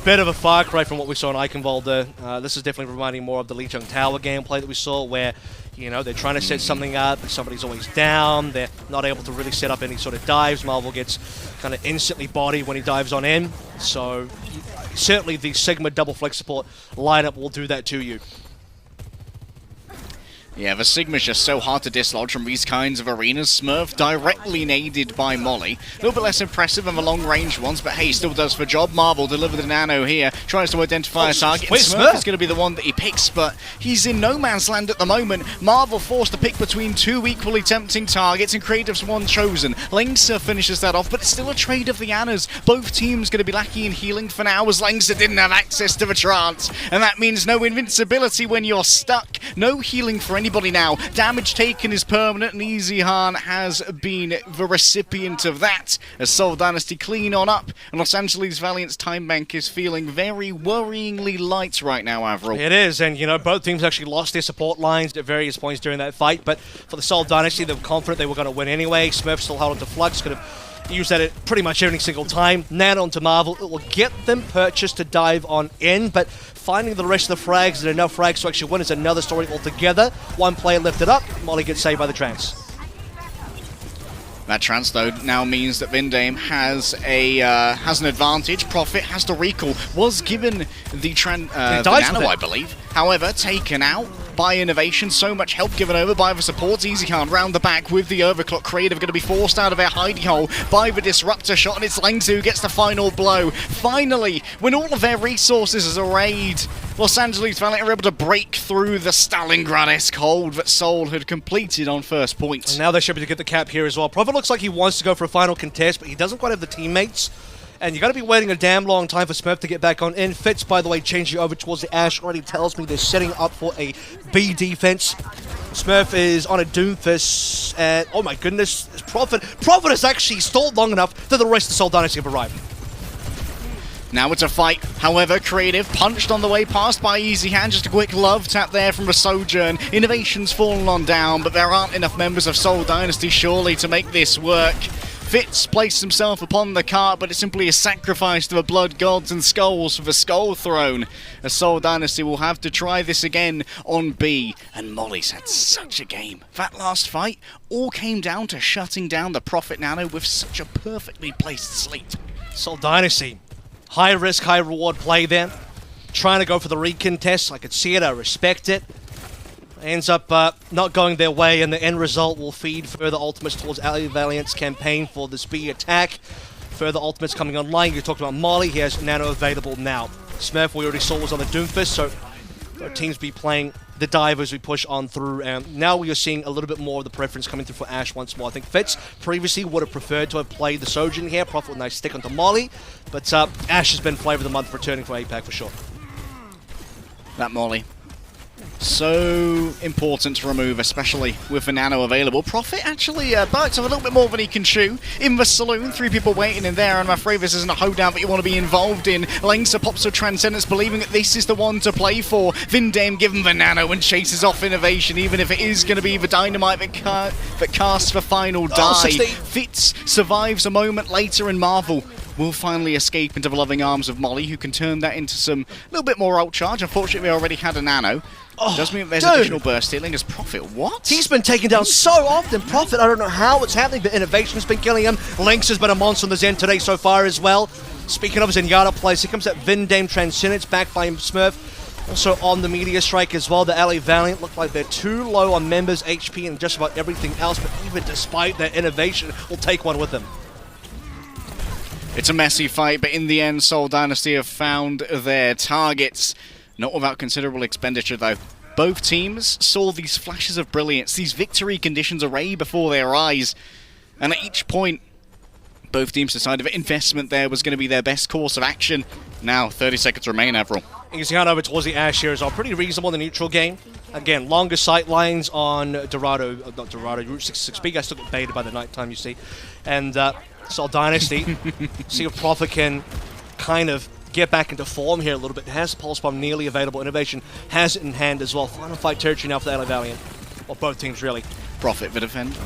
Bit of a far cry from what we saw in Eichenwalde. This is definitely reminding more of the Licheng Tower gameplay that we saw, where You know, they're trying to set something up, but somebody's always down. They're not able to really set up any sort of dives. Marvel gets kind of instantly bodied when he dives on in. So certainly the Sigma double flex support lineup will do that to you. Yeah, the Sigma's just so hard to dislodge from these kinds of arenas. Smurf directly naded by Molly. A little bit less impressive than the long-range ones, but hey, still does the job. Marvel delivered the nano here, tries to identify a target. Smurf is going to be the one that he picks, but he's in no man's land at the moment. Marvel forced to pick between two equally tempting targets, and Creative's one chosen. Lengsa finishes that off, but it's still a trade of the Annas. Both teams going to be lacking in healing for now, as Lengsa didn't have access to the trance, and that means no invincibility when you're stuck. No healing for anybody now. Damage taken is permanent, and Eichenwalde has been the recipient of that, as Seoul Dynasty clean on up, and Los Angeles Valiant's time bank is feeling very worryingly light right now, Avril. It is, and you know, both teams actually lost their support lines at various points during that fight, but for the Seoul Dynasty, they were confident they were going to win anyway. Smurf still held on to Flux, could have used that at pretty much every single time. Nano onto Marvel, it will get them purchased to dive on in, but finding the rest of the frags and enough frags to actually win is another story altogether. One player lifted up, Molly gets saved by the trance. That trance, though, now means that Vindame has an advantage. Profit has to recall. Was given the nano, I believe. However, taken out by Innovation. So much help given over by the supports. Eichenwalde round the back with the overclock. Creative going to be forced out of their hidey hole by the disruptor shot, and it's Lengsa who gets the final blow. Finally, when all of their resources are arrayed, Los Angeles Valiant are able to break through the Stalingrad-esque hold that Seoul had completed on first point. And now they should be able to get the cap here as well. Prophet looks like he wants to go for a final contest, but he doesn't quite have the teammates. And you got to be waiting a damn long time for Smurf to get back on in. Fitz, by the way, changing over towards the Ash already tells me they're setting up for a B defense. Smurf is on a Doomfist, and oh my goodness, Prophet has actually stalled long enough that the rest of the Seoul Dynasty have arrived. Now it's a fight. However, Creative punched on the way past by Eichenwalde. Just a quick love tap there from the Sojourn. Innovation's fallen on down, but there aren't enough members of Seoul Dynasty surely to make this work. Fitz placed himself upon the cart, but it's simply a sacrifice to the blood gods and skulls for the Skull Throne. A Seoul Dynasty will have to try this again on B, and Molly's had such a game. That last fight all came down to shutting down the Prophet Nano with such a perfectly placed sleep. Seoul Dynasty, high risk, high reward play there. Trying to go for the recontest. I could see it, I respect it. Ends up not going their way, and the end result will feed further ultimates towards LA Valiant's campaign for this B attack. Further ultimates coming online. You talked about Molly, he has Nano available now. Smurf, we already saw, was on the Doomfist, so our teams be playing the dive as we push on through, and now we are seeing a little bit more of the preference coming through for Ash once more. I think Fitz previously would have preferred to have played the Sojourn here. Prophet with a nice stick onto Molly, but Ash has been flavor of the month returning for APAC for sure. That Molly. So important to remove, especially with the Nano available. Prophet actually bites off a little bit more than he can chew. In the saloon, 3 people waiting in there, and I'm afraid this isn't a hoedown that you want to be involved in. Lengsa pops with Transcendence, believing that this is the one to play for. Vindame given the Nano and chases off Innovation, even if it is going to be the Dynamite that casts the final die. Fitz survives a moment later, and Marvel will finally escape into the loving arms of Molly, who can turn that into some little bit more ult charge. Unfortunately, we already had a Nano. Does mean there's additional burst stealing as Prophet. What? He's been taken down so often. Prophet, I don't know how it's happening, but Innovation's been killing him. Lynx has been a monster on the Zen today so far as well. Speaking of Zenyatta plays, here comes that Vindame Transcendence back by Smurf. Also on the Meteor Strike as well. The LA Valiant look like they're too low on members' HP and just about everything else, but even despite that, Innovation will take one with them. It's a messy fight, but in the end, Seoul Dynasty have found their targets. Not without considerable expenditure, though. Both teams saw these flashes of brilliance, these victory conditions array before their eyes. And at each point, both teams decided that investment there was going to be their best course of action. Now, 30 seconds remain, Avril. You can see on over towards the Ash here as well. Pretty reasonable in the neutral game. Again, longer sight lines on Route 66B. I still get baited by the nighttime, you see. And Seoul Dynasty, see if Prophet can kind of get back into form here a little bit. Has Pulse Bomb nearly available. Innovation has it in hand as well. Final fight territory now for the LA Valiant. Well, both teams really. Prophet the defender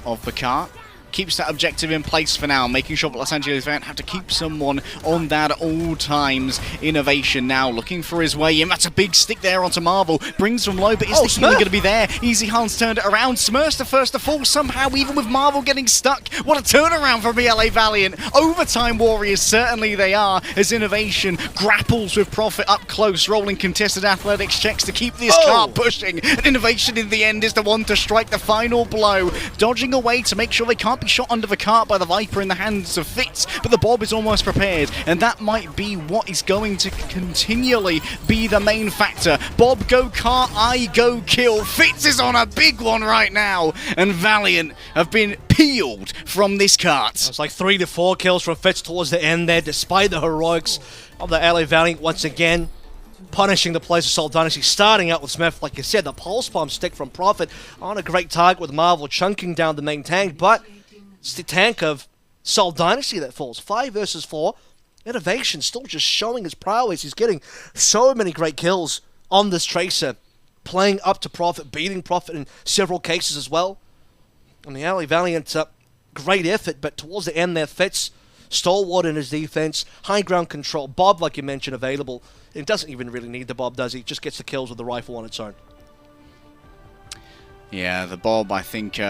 of the cart. keeps that objective in place for now, making sure that Los Angeles Valiant have to keep someone on that at all times. Innovation now looking for his way in. That's a big stick there onto Marvel. Brings from low, but is the healing going to be there? Easy Hans turned it around. Smurf's the first to fall somehow, even with Marvel getting stuck. What a turnaround from LA Valiant. Overtime warriors, certainly they are, as Innovation grapples with Prophet up close, rolling contested athletics checks to keep this car pushing. And Innovation in the end is the one to strike the final blow, dodging away to make sure they can't be shot under the cart by the Viper in the hands of Fitz, but the Bob is almost prepared, and that might be what is going to continually be the main factor. Bob go cart, I go kill. Fitz is on a big one right now, and Valiant have been peeled from this cart. It's like 3 to 4 kills from Fitz towards the end there, despite the heroics of the LA Valiant once again. Punishing the players of Seoul Dynasty, starting out with Smurf, like you said, the pulse bomb stick from Prophet on a great target with Marvel chunking down the main tank, but it's the tank of Seoul Dynasty that falls. 5 versus 4. Innovation still just showing his prowess. He's getting so many great kills on this Tracer, playing up to Prophet, beating Prophet in several cases as well. And the LA Valiant, great effort, but towards the end there, Fitz, stalwart in his defense, high ground control. Bob, like you mentioned, available. It doesn't even really need the Bob, does he? Just gets the kills with the rifle on its own. Yeah, the Bob, I think,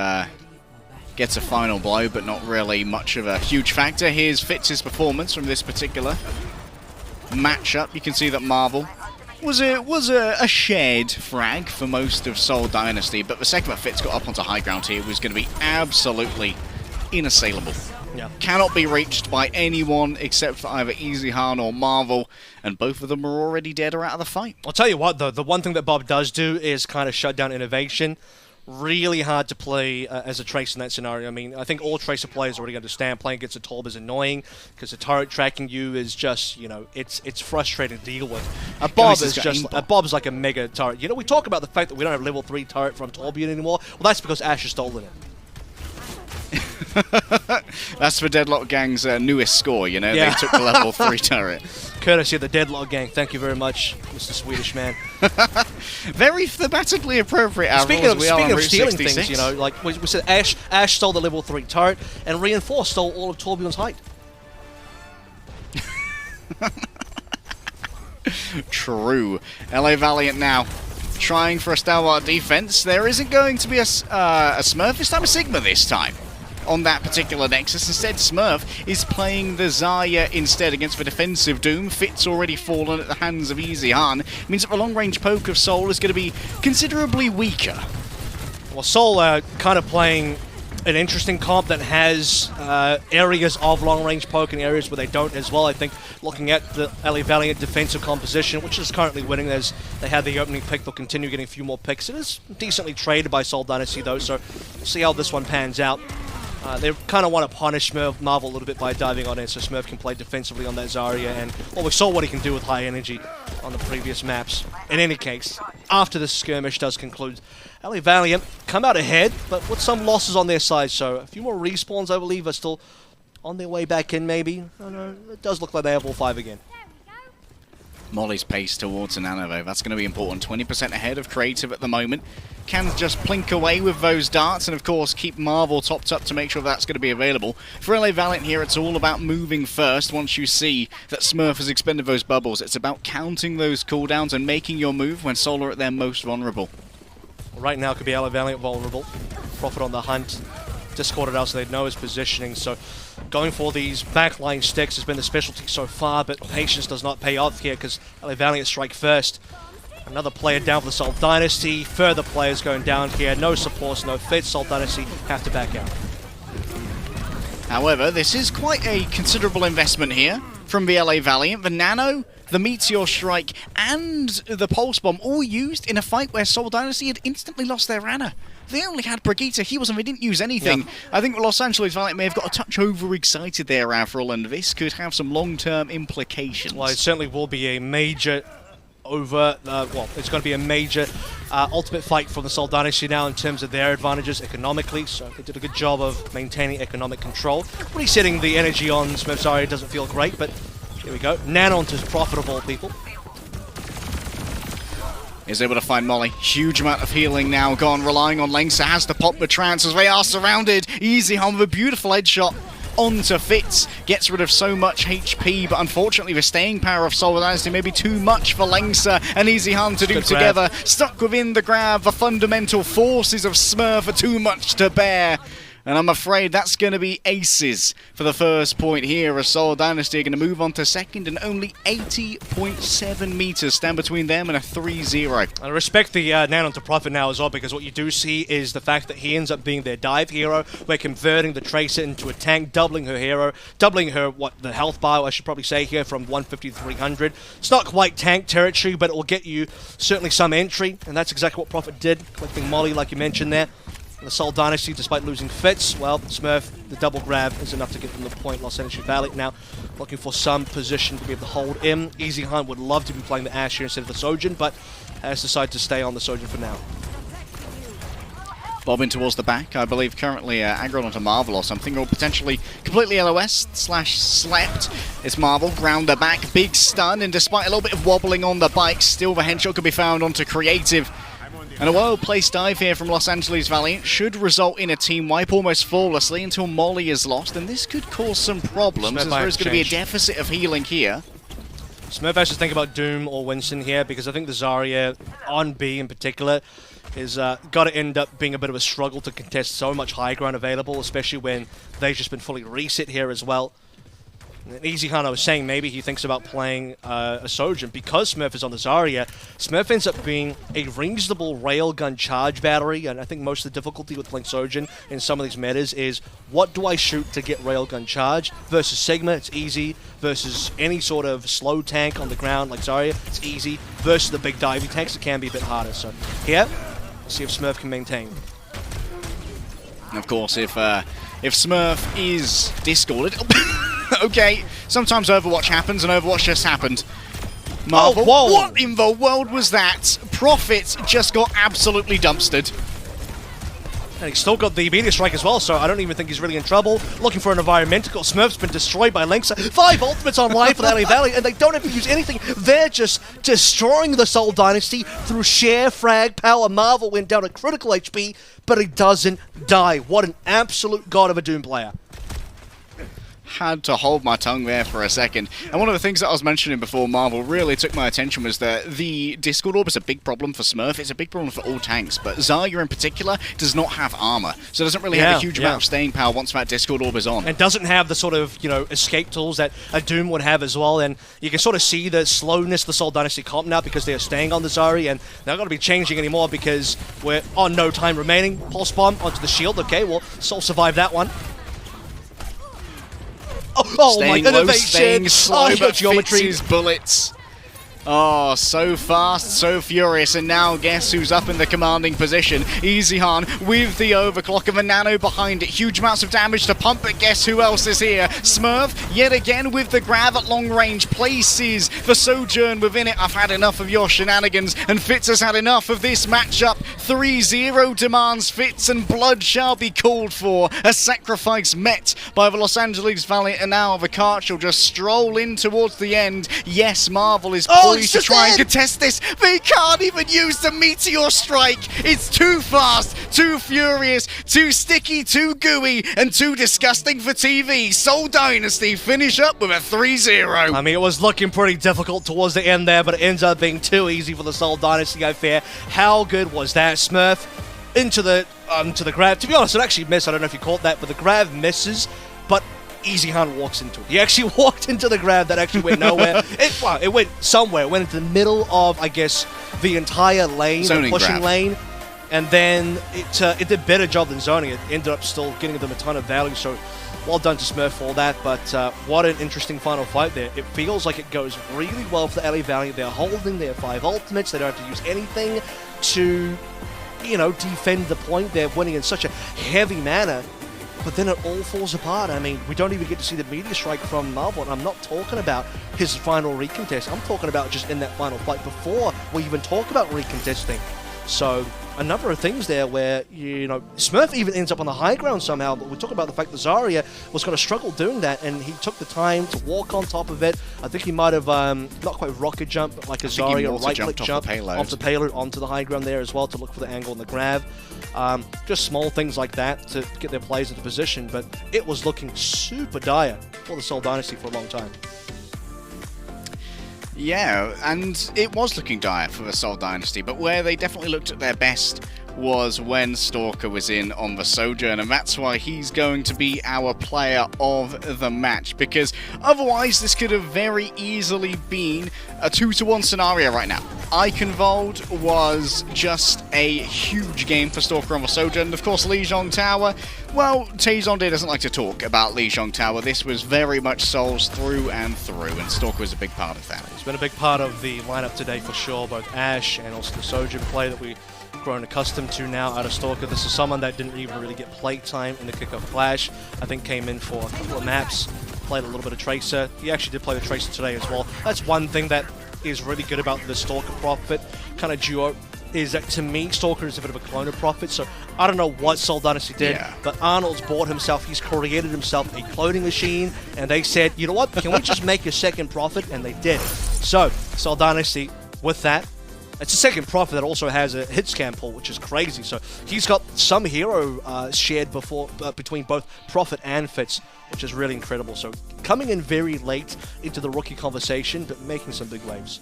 gets a final blow, but not really much of a huge factor. Here's Fitz's performance from this particular matchup. You can see that Marvel was a shared frag for most of Seoul Dynasty, but the second that Fitz got up onto high ground here was going to be absolutely inassailable. Yeah. Cannot be reached by anyone except for either Easy Han or Marvel, and both of them are already dead or out of the fight. I'll tell you what, though, the one thing that Bob does do is kind of shut down Innovation. Really hard to play as a Tracer in that scenario. I mean, I think all Tracer players already understand playing against a Torb is annoying because the turret tracking you is just, you know, it's frustrating to deal with. A Bob is just, a Bob's like a mega turret. You know, we talk about the fact that we don't have level 3 turret from Torbjorn anymore. Well, that's because Ash has stolen it. That's the Deadlock Gang's newest score, you know, They took the level 3 turret. Courtesy of the Deadlock Gang. Thank you very much, Mr. Swedish man. Very thematically appropriate. Speaking of stealing 66. Things, you know, like we said, Ash stole the level 3 turret, and Reinforce stole all of Torbjorn's height. True. LA Valiant now trying for a stalwart defense. There isn't going to be a Smurf this time, a Sigma this time on that particular Nexus. Instead, Smurf is playing the Zarya instead against the defensive Doom. Fitz already fallen at the hands of Easy Han. It means that the long-range poke of Seoul is going to be considerably weaker. Well, Seoul kind of playing an interesting comp that has areas of long-range poke and areas where they don't as well. I think looking at the LA Valiant defensive composition, which is currently winning as they had the opening pick, they'll continue getting a few more picks. It is decently traded by Seoul Dynasty though, so we'll see how this one pans out. They kind of want to punish Marvel a little bit by diving on in, so Smurf can play defensively on that Zarya, and well, we saw what he can do with high energy on the previous maps. In any case, after this skirmish does conclude, LA Valiant come out ahead, but with some losses on their side, so a few more respawns, I believe, are still on their way back in, maybe. I don't know, it does look like they have all 5 again. Molly's pace towards a Nano, though. That's going to be important. 20% ahead of Creative at the moment. Can just plink away with those darts and, of course, keep Marvel topped up to make sure that's going to be available. For LA Valiant here, it's all about moving first. Once you see that Smurf has expended those bubbles, it's about counting those cooldowns and making your move when Seoul are at their most vulnerable. Right now could be LA Valiant vulnerable. Prophet on the hunt. Discorded out so they know his positioning, so going for these backline sticks has been the specialty so far, but patience does not pay off here because LA Valiant strike first. Another player down for the Seoul Dynasty, further players going down here, no supports, no fits, Seoul Dynasty have to back out. However, this is quite a considerable investment here from the LA Valiant. The Nano, the Meteor Strike, and the Pulse Bomb all used in a fight where Seoul Dynasty had instantly lost their Rana. They only had Brigitte, heals, and they didn't use anything. Yeah. I think Los Angeles Valiant may have got a touch overexcited there, Avril, and this could have some long-term implications. Well, it certainly will be a major it's going to be a major ultimate fight for the Seoul Dynasty now in terms of their advantages economically, so they did a good job of maintaining economic control. Resetting the energy on Smurf Zarya doesn't feel great, but here we go. Nan onto profitable people. is able to find Molly. Huge amount of healing now gone, relying on Lengsa, has to pop the trance as they are surrounded. Eichenwalde with a beautiful headshot onto Fitz, gets rid of so much HP, but unfortunately the staying power of Seoul Dynasty may be too much for Lengsa and Eichenwalde to do together. Stuck within the grab, the fundamental forces of Smurf are too much to bear. And I'm afraid that's going to be aces for the first point here, as Seoul Dynasty are going to move on to second, and only 80.7 meters stand between them and a 3-0. I respect the Nan onto Prophet now as well, because what you do see is the fact that he ends up being their dive hero. We're converting the Tracer into a tank, doubling her hero, doubling her, the health bar, I should probably say here, from 150 to 300. It's not quite tank territory, but it will get you certainly some entry, and that's exactly what Prophet did, collecting Molly like you mentioned there. The Seoul Dynasty, despite losing Fitz, well, Smurf, the double grab is enough to get them the point. Los Angeles Valiant now looking for some position to be able to hold in. Eichenwalde would love to be playing the Ashe here instead of the Sojin, but has decided to stay on the Sojin for now. Bobbing towards the back, I believe currently aggroed onto Marvel or something, or potentially completely LOS/slept. It's Marvel, ground the back, big stun, and despite a little bit of wobbling on the bike, still the headshot could be found onto Creative. And a well-placed dive here from Los Angeles Valiant should result in a team wipe almost flawlessly until Molly is lost, and this could cause some problems as there is going to be a deficit of healing here. Smurf has to think about Doom or Winston here, because I think the Zarya on B in particular is got to end up being a bit of a struggle to contest so much high ground available, especially when they've just been fully reset here as well. Eichenwalde, I was saying maybe he thinks about playing a Sojin because Smurf is on the Zarya. Smurf ends up being a reasonable railgun charge battery, and I think most of the difficulty with playing Sojin in some of these metas is what do I shoot to get railgun charge? Versus Sigma, it's easy. Versus any sort of slow tank on the ground like Zarya, it's easy. Versus the big divey tanks, it can be a bit harder. So here, let's see if Smurf can maintain. And of course, if Smurf is discorded... Okay, sometimes Overwatch happens, and Overwatch just happened. Marvel, what in the world was that? Prophet just got absolutely dumpstered. And he's still got the immediate strike as well, so I don't even think he's really in trouble. Looking for an environmental. Smurf's been destroyed by Lengsa. 5 ultimates online for the LA Valley, and they don't have to use anything. They're just destroying the Seoul Dynasty through sheer frag power. Marvel went down at critical HP, but he doesn't die. What an absolute god of a Doom player. Had to hold my tongue there for a second. And one of the things that I was mentioning before Marvel really took my attention was that the Discord Orb is a big problem for Smurf. It's a big problem for all tanks, but Zarya in particular does not have armor, so doesn't really have a huge amount of staying power once that Discord Orb is on. And doesn't have the sort of, escape tools that a Doom would have as well, and you can sort of see the slowness of the Seoul Dynasty comp now because they're staying on the Zarya, and they're not going to be changing anymore because we're on no time remaining. Pulse Bomb onto the shield. Okay, well, Seoul survived that one. Oh my innovation! Staying slow, but geometry. Fitz's bullets. Oh, so fast, so furious, and now guess who's up in the commanding position? Eichenwalde with the overclock and the nano behind it. Huge amounts of damage to pump, but guess who else is here? Smurf, yet again with the grab at long range, places the Sojourn within it. I've had enough of your shenanigans, and Fitz has had enough of this matchup. 3-0 demands Fitz, and blood shall be called for. A sacrifice met by the Los Angeles Valiant, and now the cart shall just stroll in towards the end. Yes, Marvel is to try and contest this. They can't even use the meteor strike. It's too fast, too furious, too sticky, too gooey, and too disgusting for TV. Seoul Dynasty finish up with a 3-0. I mean, it was looking pretty difficult towards the end there, but it ends up being too easy for the Seoul Dynasty, I fear. How good was that? Smurf into the grab. To be honest, it actually missed. I don't know if you caught that, but the grab misses, but Eichenwalde walks into it. He actually walked into the grab that actually went nowhere. It went somewhere. It went into the middle of, I guess, the entire lane, the pushing lane, and then it did a better job than zoning. It ended up still getting them a ton of value, so well done to Smurf for all that, but what an interesting final fight there. It feels like it goes really well for the LA Valley. They're holding their 5 ultimates. They don't have to use anything to, defend the point. They're winning in such a heavy manner. But then it all falls apart. I mean, we don't even get to see the meteor strike from Marvel. And I'm not talking about his final recontest. I'm talking about just in that final fight before we even talk about recontesting. So a number of things there where, you know, Smurf even ends up on the high ground somehow, but we talk about the fact that Zarya was going to struggle doing that, and he took the time to walk on top of it. I think he might have, not quite rocket jump, but like a Zarya right-click jump off the payload onto the high ground there as well to look for the angle and the grab. Just small things like that to get their players into position, but it was looking super dire for the Seoul Dynasty for a long time. Yeah, and it was looking dire for the Seoul Dynasty, but where they definitely looked at their best was when Stalker was in on the Sojourn, and that's why he's going to be our player of the match, because otherwise this could have very easily been a 2-to-1 scenario right now. Eichenwalde was just a huge game for Stalker on the Sojourn, and of course Lijiang Tower, well, Eichenwalde doesn't like to talk about Lijiang Tower. This was very much Seoul's through and through, and Stalker was a big part of that. He's been a big part of the lineup today for sure, both Ash and also the Sojourn play that we've grown accustomed to now out of Stalker. This is someone that didn't even really get play time in the kickoff clash. I think came in for a couple of maps, played a little bit of Tracer. He actually did play the Tracer today as well. That's one thing that is really good about the Stalker Prophet kind of duo, is that to me, Stalker is a bit of a clone of Prophet, so I don't know what Seoul Dynasty did, but Arnold's bought himself, he's created himself a cloning machine, and they said, you know what, can we just make a second Prophet? And they did. So, Seoul Dynasty, with that, it's a second Prophet that also has a hit scan pool, which is crazy. So he's got some hero shared between both Prophet and Fitz, which is really incredible. So coming in very late into the rookie conversation, but making some big waves.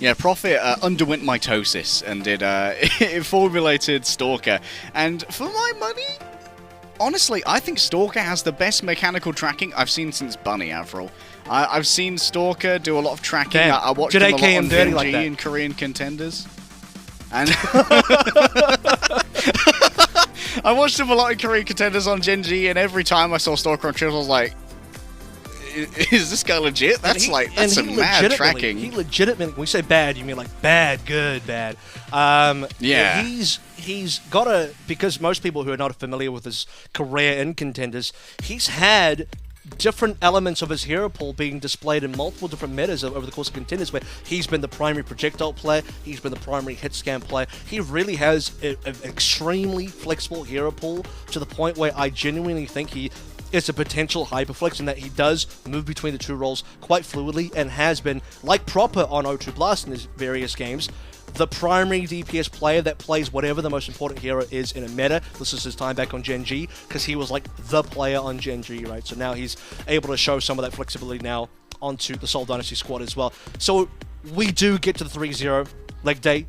Yeah, Prophet underwent mitosis and it formulated Stalker. And for my money, honestly, I think Stalker has the best mechanical tracking I've seen since Bunny Avril. I've seen Stalker do a lot of tracking. I watched him a lot on Gen G in Korean Contenders. And I watched him a lot in Korean Contenders on Gen G, and every time I saw Stalker on Trips, I was like, is this guy legit? That's some mad tracking. He legitimately, when we say bad, you mean like bad, good, bad. Yeah. He's got a, because most people who are not familiar with his career in Contenders, he's had different elements of his hero pool being displayed in multiple different metas over the course of Contenders, where he's been the primary projectile player, he's been the primary hit scan player. He really has an extremely flexible hero pool to the point where I genuinely think he is a potential Hyperflex in that he does move between the two roles quite fluidly and has been, like Proper on O2 Blast in his various games, the primary DPS player that plays whatever the most important hero is in a meta. This is his time back on Gen G, because he was like the player on Gen G, right? So now he's able to show some of that flexibility now onto the Seoul Dynasty squad as well. So we do get to the 3-0 leg day.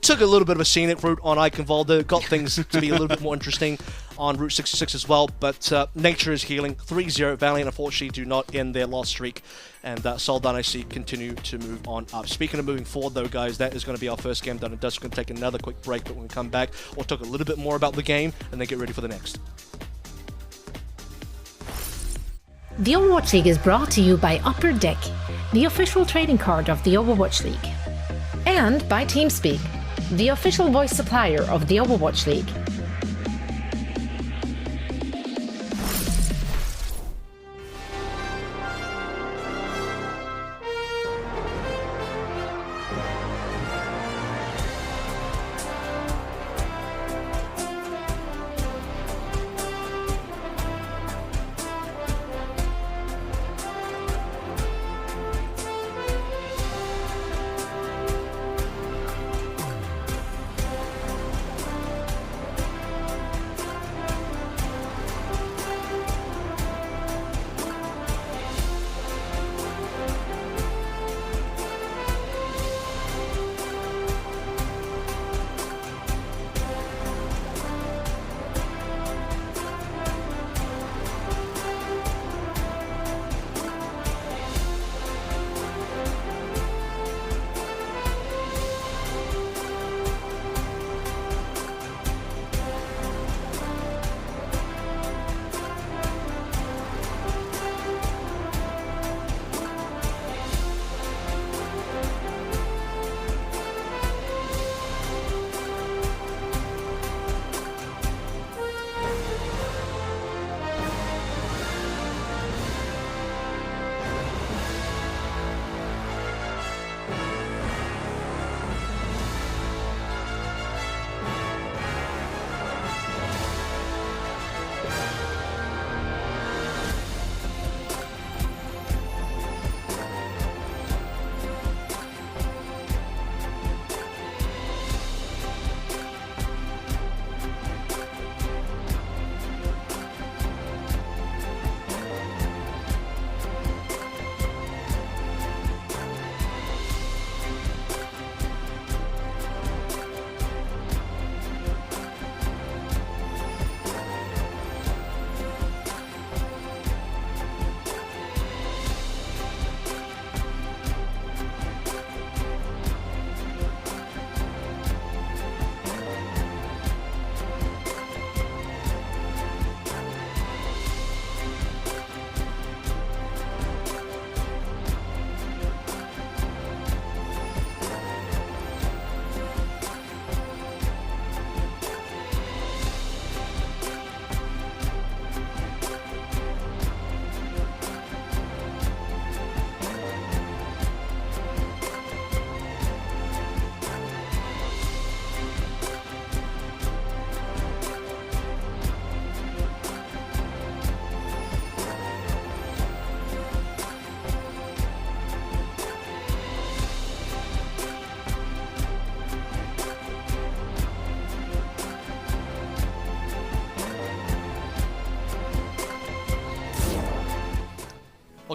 Took a little bit of a scenic route on Eichenwalde, got things to be a little bit more interesting on Route 66 as well, but nature is healing. 3-0, Valiant unfortunately do not end their loss streak, and Seoul Dynasty continue to move on up. Speaking of moving forward though, guys, that is going to be our first game done. It does going to take another quick break, but when we come back, we'll talk a little bit more about the game and then get ready for the next. The Overwatch League is brought to you by Upper Deck, the official trading card of the Overwatch League. And by TeamSpeak, the official voice supplier of the Overwatch League.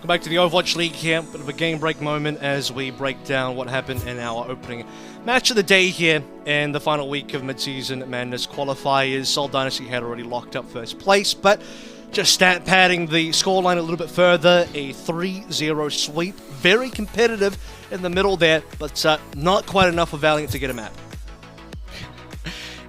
Welcome back to the Overwatch League here. Bit of a game break moment as we break down what happened in our opening match of the day here in the final week of Midseason Madness Qualifiers. Seoul Dynasty had already locked up first place, but just stat padding the scoreline a little bit further. A 3-0 sweep. Very competitive in the middle there, but not quite enough for Valiant to get a map.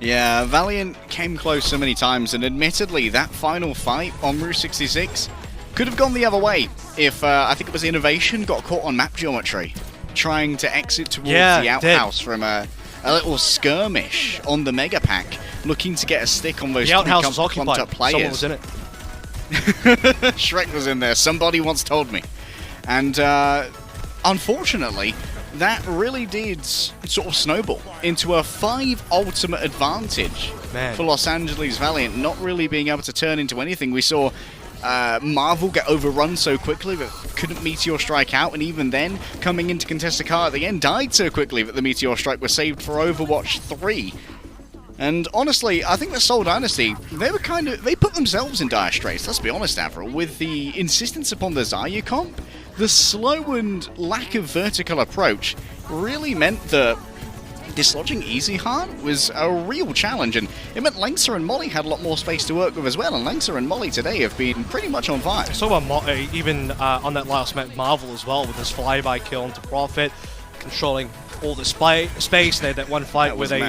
Yeah, Valiant came close so many times, and admittedly, that final fight on Route 66 could have gone the other way if, I think it was Innovation, got caught on map geometry, trying to exit towards the outhouse from a little skirmish on the Mega Pack, looking to get a stick on those the outhouse was occupied. Up players. Someone was in it. Shrek was in there, somebody once told me. And unfortunately, that really did sort of snowball into a 5 ultimate advantage for Los Angeles Valiant, not really being able to turn into anything. We saw Marvel get overrun so quickly that couldn't Meteor Strike out, and even then, coming into contest a car at the end, died so quickly that the Meteor Strike was saved for Overwatch 3. And honestly, I think the Seoul Dynasty, they put themselves in dire straits, let's be honest, Avril, with the insistence upon the Zarya comp. The slow and lack of vertical approach really meant that dislodging Eichenwalde was a real challenge, and it meant Lengsa and Molly had a lot more space to work with as well, and Lengsa and Molly today have been pretty much on fire. So even on that last map, Marvel as well, with his flyby kill into Profit, controlling all the space. They had that one fight where they,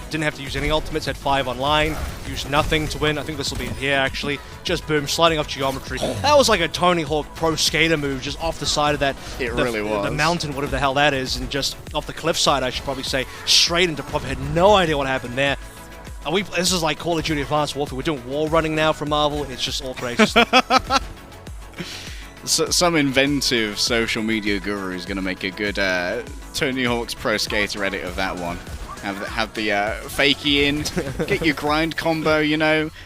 didn't have to use any ultimates, had 5 online, used nothing to win. I think this will be it here, actually. Just boom, sliding off geometry. That was like a Tony Hawk pro skater move, just off the side of that. It really was. The mountain, whatever the hell that is, and just off the cliffside, I should probably say, straight into Profit. Had no idea what happened there. This is like Call of Duty Advanced Warfare. We're doing wall running now from Marvel. It's just all crazy stuff. Some inventive social media guru is going to make a good Tony Hawk's Pro Skater edit of that one. Have the fakie in, get your grind combo,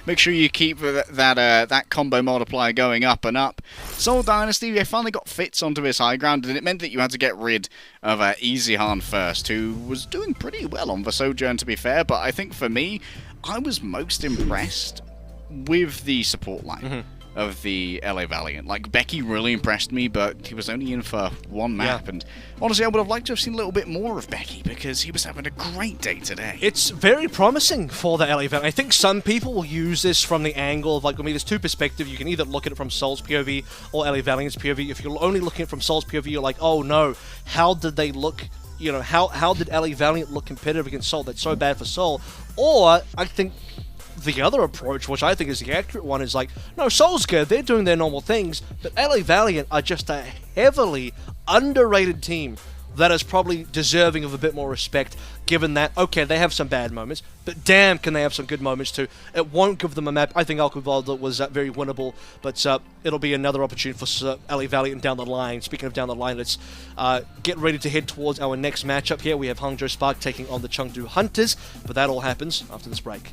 make sure you keep that combo multiplier going up and up. Seoul Dynasty, they finally got Fitz onto his high ground, and it meant that you had to get rid of Eichenwalde first, who was doing pretty well on the Sojourn, to be fair, but I think for me, I was most impressed with the support line of the LA Valiant. Like, Becky really impressed me, but he was only in for one map, and honestly, I would have liked to have seen a little bit more of Becky, because he was having a great day today. It's very promising for the LA Valiant. I think some people will use this from the angle of, there's two perspectives. You can either look at it from Seoul's POV or LA Valiant's POV. If you're only looking at it from Seoul's POV, you're like, oh no, how did they look? How did LA Valiant look competitive against Seoul? That's so bad for Seoul. Or, I think the other approach, which I think is the accurate one, is like, no, Seoul's good, they're doing their normal things, but LA Valiant are just a heavily underrated team that is probably deserving of a bit more respect, given that, okay, they have some bad moments, but damn, can they have some good moments too. It won't give them a map. I think Eichenwalde was very winnable, but it'll be another opportunity for LA Valiant down the line. Speaking of down the line, let's get ready to head towards our next matchup here. We have Hangzhou Spark taking on the Chengdu Hunters, but that all happens after this break.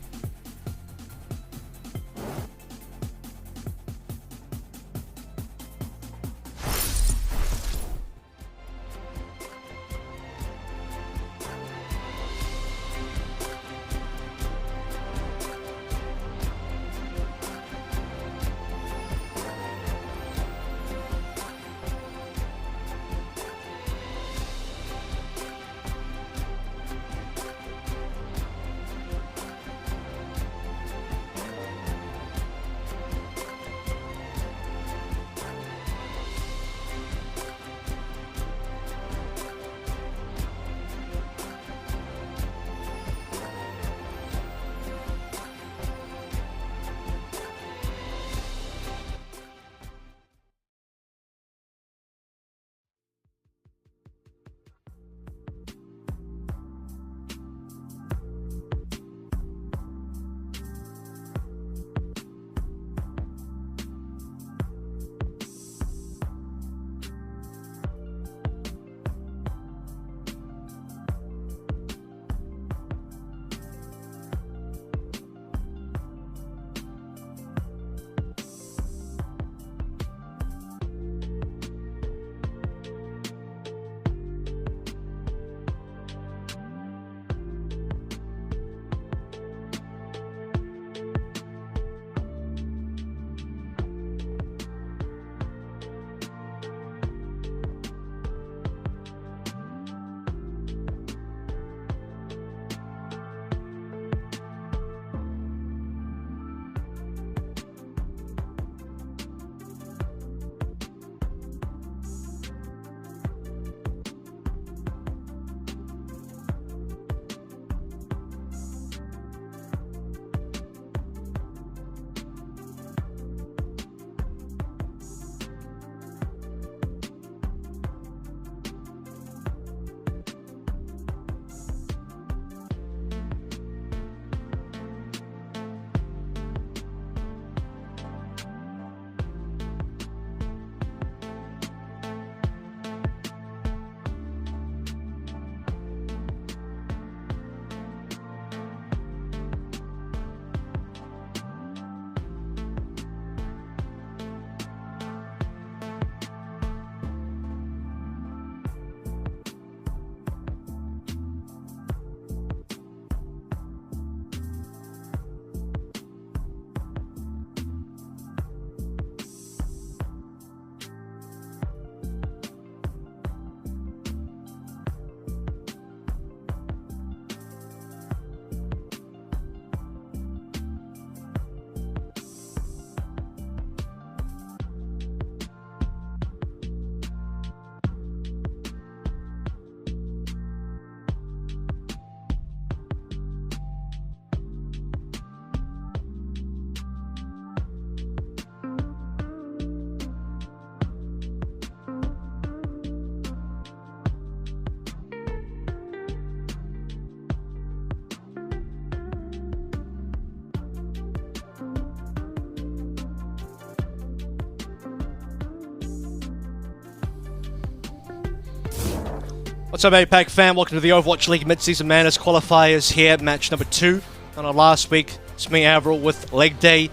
What's up, APAC fam? Welcome to the Overwatch League Midseason Madness Qualifiers here, match number 2. On our last week, it's me, Avril, with Leg Day.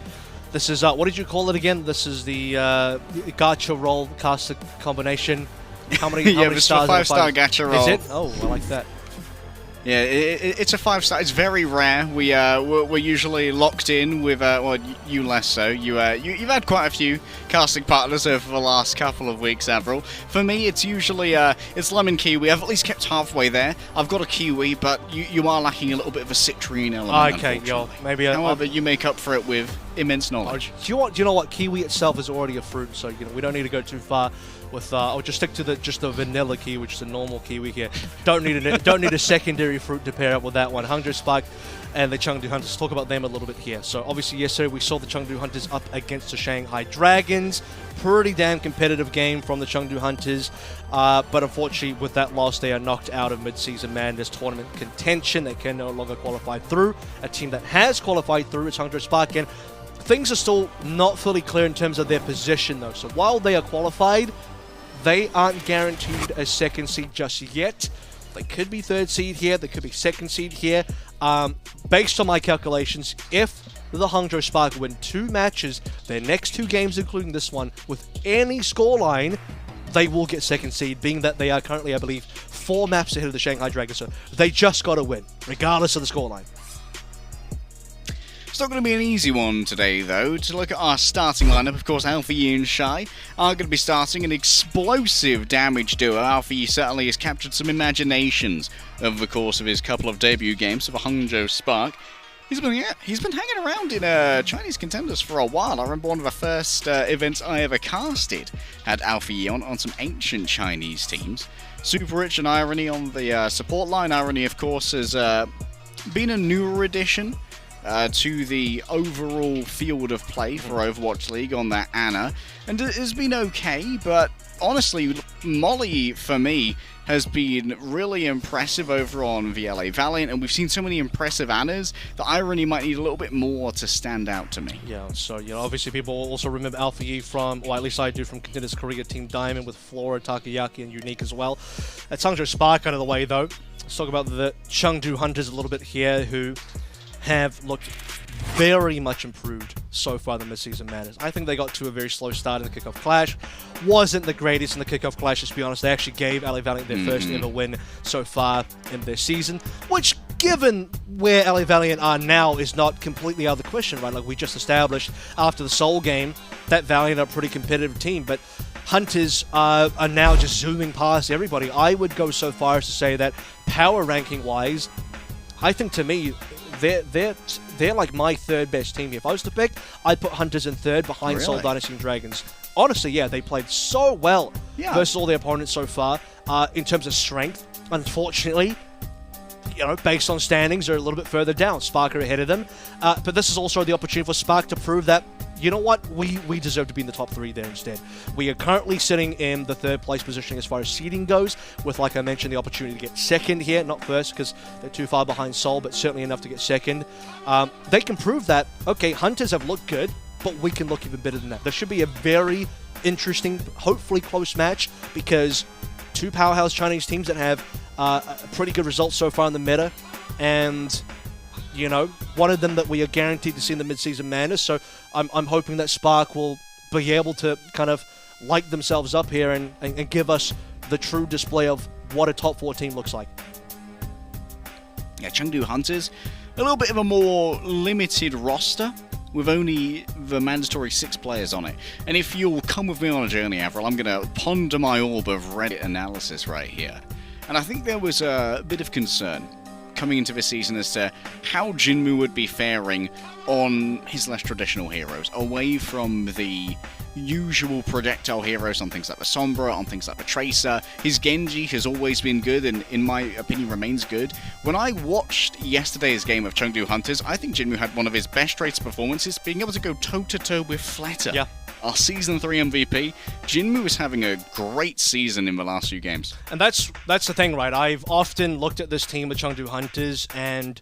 This is, what did you call it again? This is the gacha roll caster combination. How many, yeah, how many stars? Yeah, it's a 5-star gacha roll. Is it? Oh, I like that. Yeah, it's a 5-star. It's very rare. We're usually locked in with well, you less so. You've had quite a few casting partners over the last couple of weeks, Avril. For me, it's usually it's lemon kiwi. I've at least kept halfway there. I've got a kiwi, but you are lacking a little bit of a citrine element. Okay, yo, maybe. However, you make up for it with immense knowledge. Do you know what? Kiwi itself is already a fruit, so we don't need to go too far. With I'll just stick to the vanilla kiwi, which is a normal kiwi here. Don't need a secondary fruit to pair up with that one. Hangzhou Spark and the Chengdu Hunters. Let's talk about them a little bit here. So obviously yesterday we saw the Chengdu Hunters up against the Shanghai Dragons. Pretty damn competitive game from the Chengdu Hunters, but unfortunately with that loss they are knocked out of Midseason Madness tournament contention. They can no longer qualify through. A team that has qualified through is Hangzhou Spark, and things are still not fully clear in terms of their position though. So while they are qualified, they aren't guaranteed a second seed just yet. They could be third seed here. They could be second seed here. Based on my calculations, if the Hangzhou Spark win 2 matches, their next 2 games, including this one, with any scoreline, they will get second seed, being that they are currently, I believe, 4 maps ahead of the Shanghai Dragons. So they just got to win, regardless of the scoreline. It's not going to be an easy one today, though. To look at our starting lineup, of course, Alpha Yi and Shy are going to be starting an explosive damage duo. Alpha Yi certainly has captured some imaginations over the course of his couple of debut games for the Hangzhou Spark. He's been hanging around in Chinese contenders for a while. I remember one of the first events I ever casted had Alpha Yi on some ancient Chinese teams. Super Rich and Irony on the support line. Irony, of course, has been a newer addition to the overall field of play for Overwatch League on that Ana, and it has been okay, but honestly, Molly, for me, has been really impressive over on the LA Valiant, and we've seen so many impressive Anas that Irony might need a little bit more to stand out to me. Yeah, so, obviously people also remember Alpha Yi from, or at least I do, from Contenders Korea Team Diamond with Flora, Takoyaki, and Unique as well. That's Hangzhou Spark out of the way, though. Let's talk about the Chengdu Hunters a little bit here, who have looked very much improved so far in the Midseason Madness. I think they got to a very slow start in the kickoff clash. Wasn't the greatest in the kickoff clash, let's be honest. They actually gave LA Valiant their first ever win so far in their season, which, given where LA Valiant are now, is not completely out of the question, right? Like we just established after the Seoul game, that Valiant are a pretty competitive team, but Hunters are now just zooming past everybody. I would go so far as to say that power ranking wise, I think to me, they're like my 3rd best team here. If I was to pick, I'd put Hunters in 3rd behind Seoul, Dynasty, and Dragons. Honestly, yeah, they played so well versus all their opponents so far in terms of strength. Unfortunately, based on standings, they're a little bit further down. Spark are ahead of them. But this is also the opportunity for Spark to prove that, you know what, we deserve to be in the top 3 there instead. We are currently sitting in the 3rd place positioning as far as seeding goes, with, like I mentioned, the opportunity to get 2nd here, not 1st because they're too far behind Seoul, but certainly enough to get 2nd. They can prove that, okay, Hunters have looked good, but we can look even better than that. There should be a very interesting, hopefully close match, because 2 powerhouse Chinese teams that have pretty good results so far in the meta, and one of them that we are guaranteed to see in the Midseason Madness. So I'm hoping that Spark will be able to kind of light themselves up here and give us the true display of what a top 4 team looks like. Yeah, Chengdu Hunters, a little bit of a more limited roster, with only the mandatory 6 players on it. And if you'll come with me on a journey, Avril, I'm going to ponder my orb of Reddit analysis right here. And I think there was a bit of concern coming into this season as to how Jinmu would be faring on his less traditional heroes, away from the usual projectile heroes on things like the Sombra, on things like the Tracer. His Genji has always been good, and in my opinion remains good. When I watched yesterday's game of Chengdu Hunters, I think Jinmu had one of his best rates performances, being able to go toe-to-toe with Fletter. Yeah. Our Season 3 MVP, Jinmu is having a great season in the last few games. And that's the thing, right? I've often looked at this team, the Chengdu Hunters, and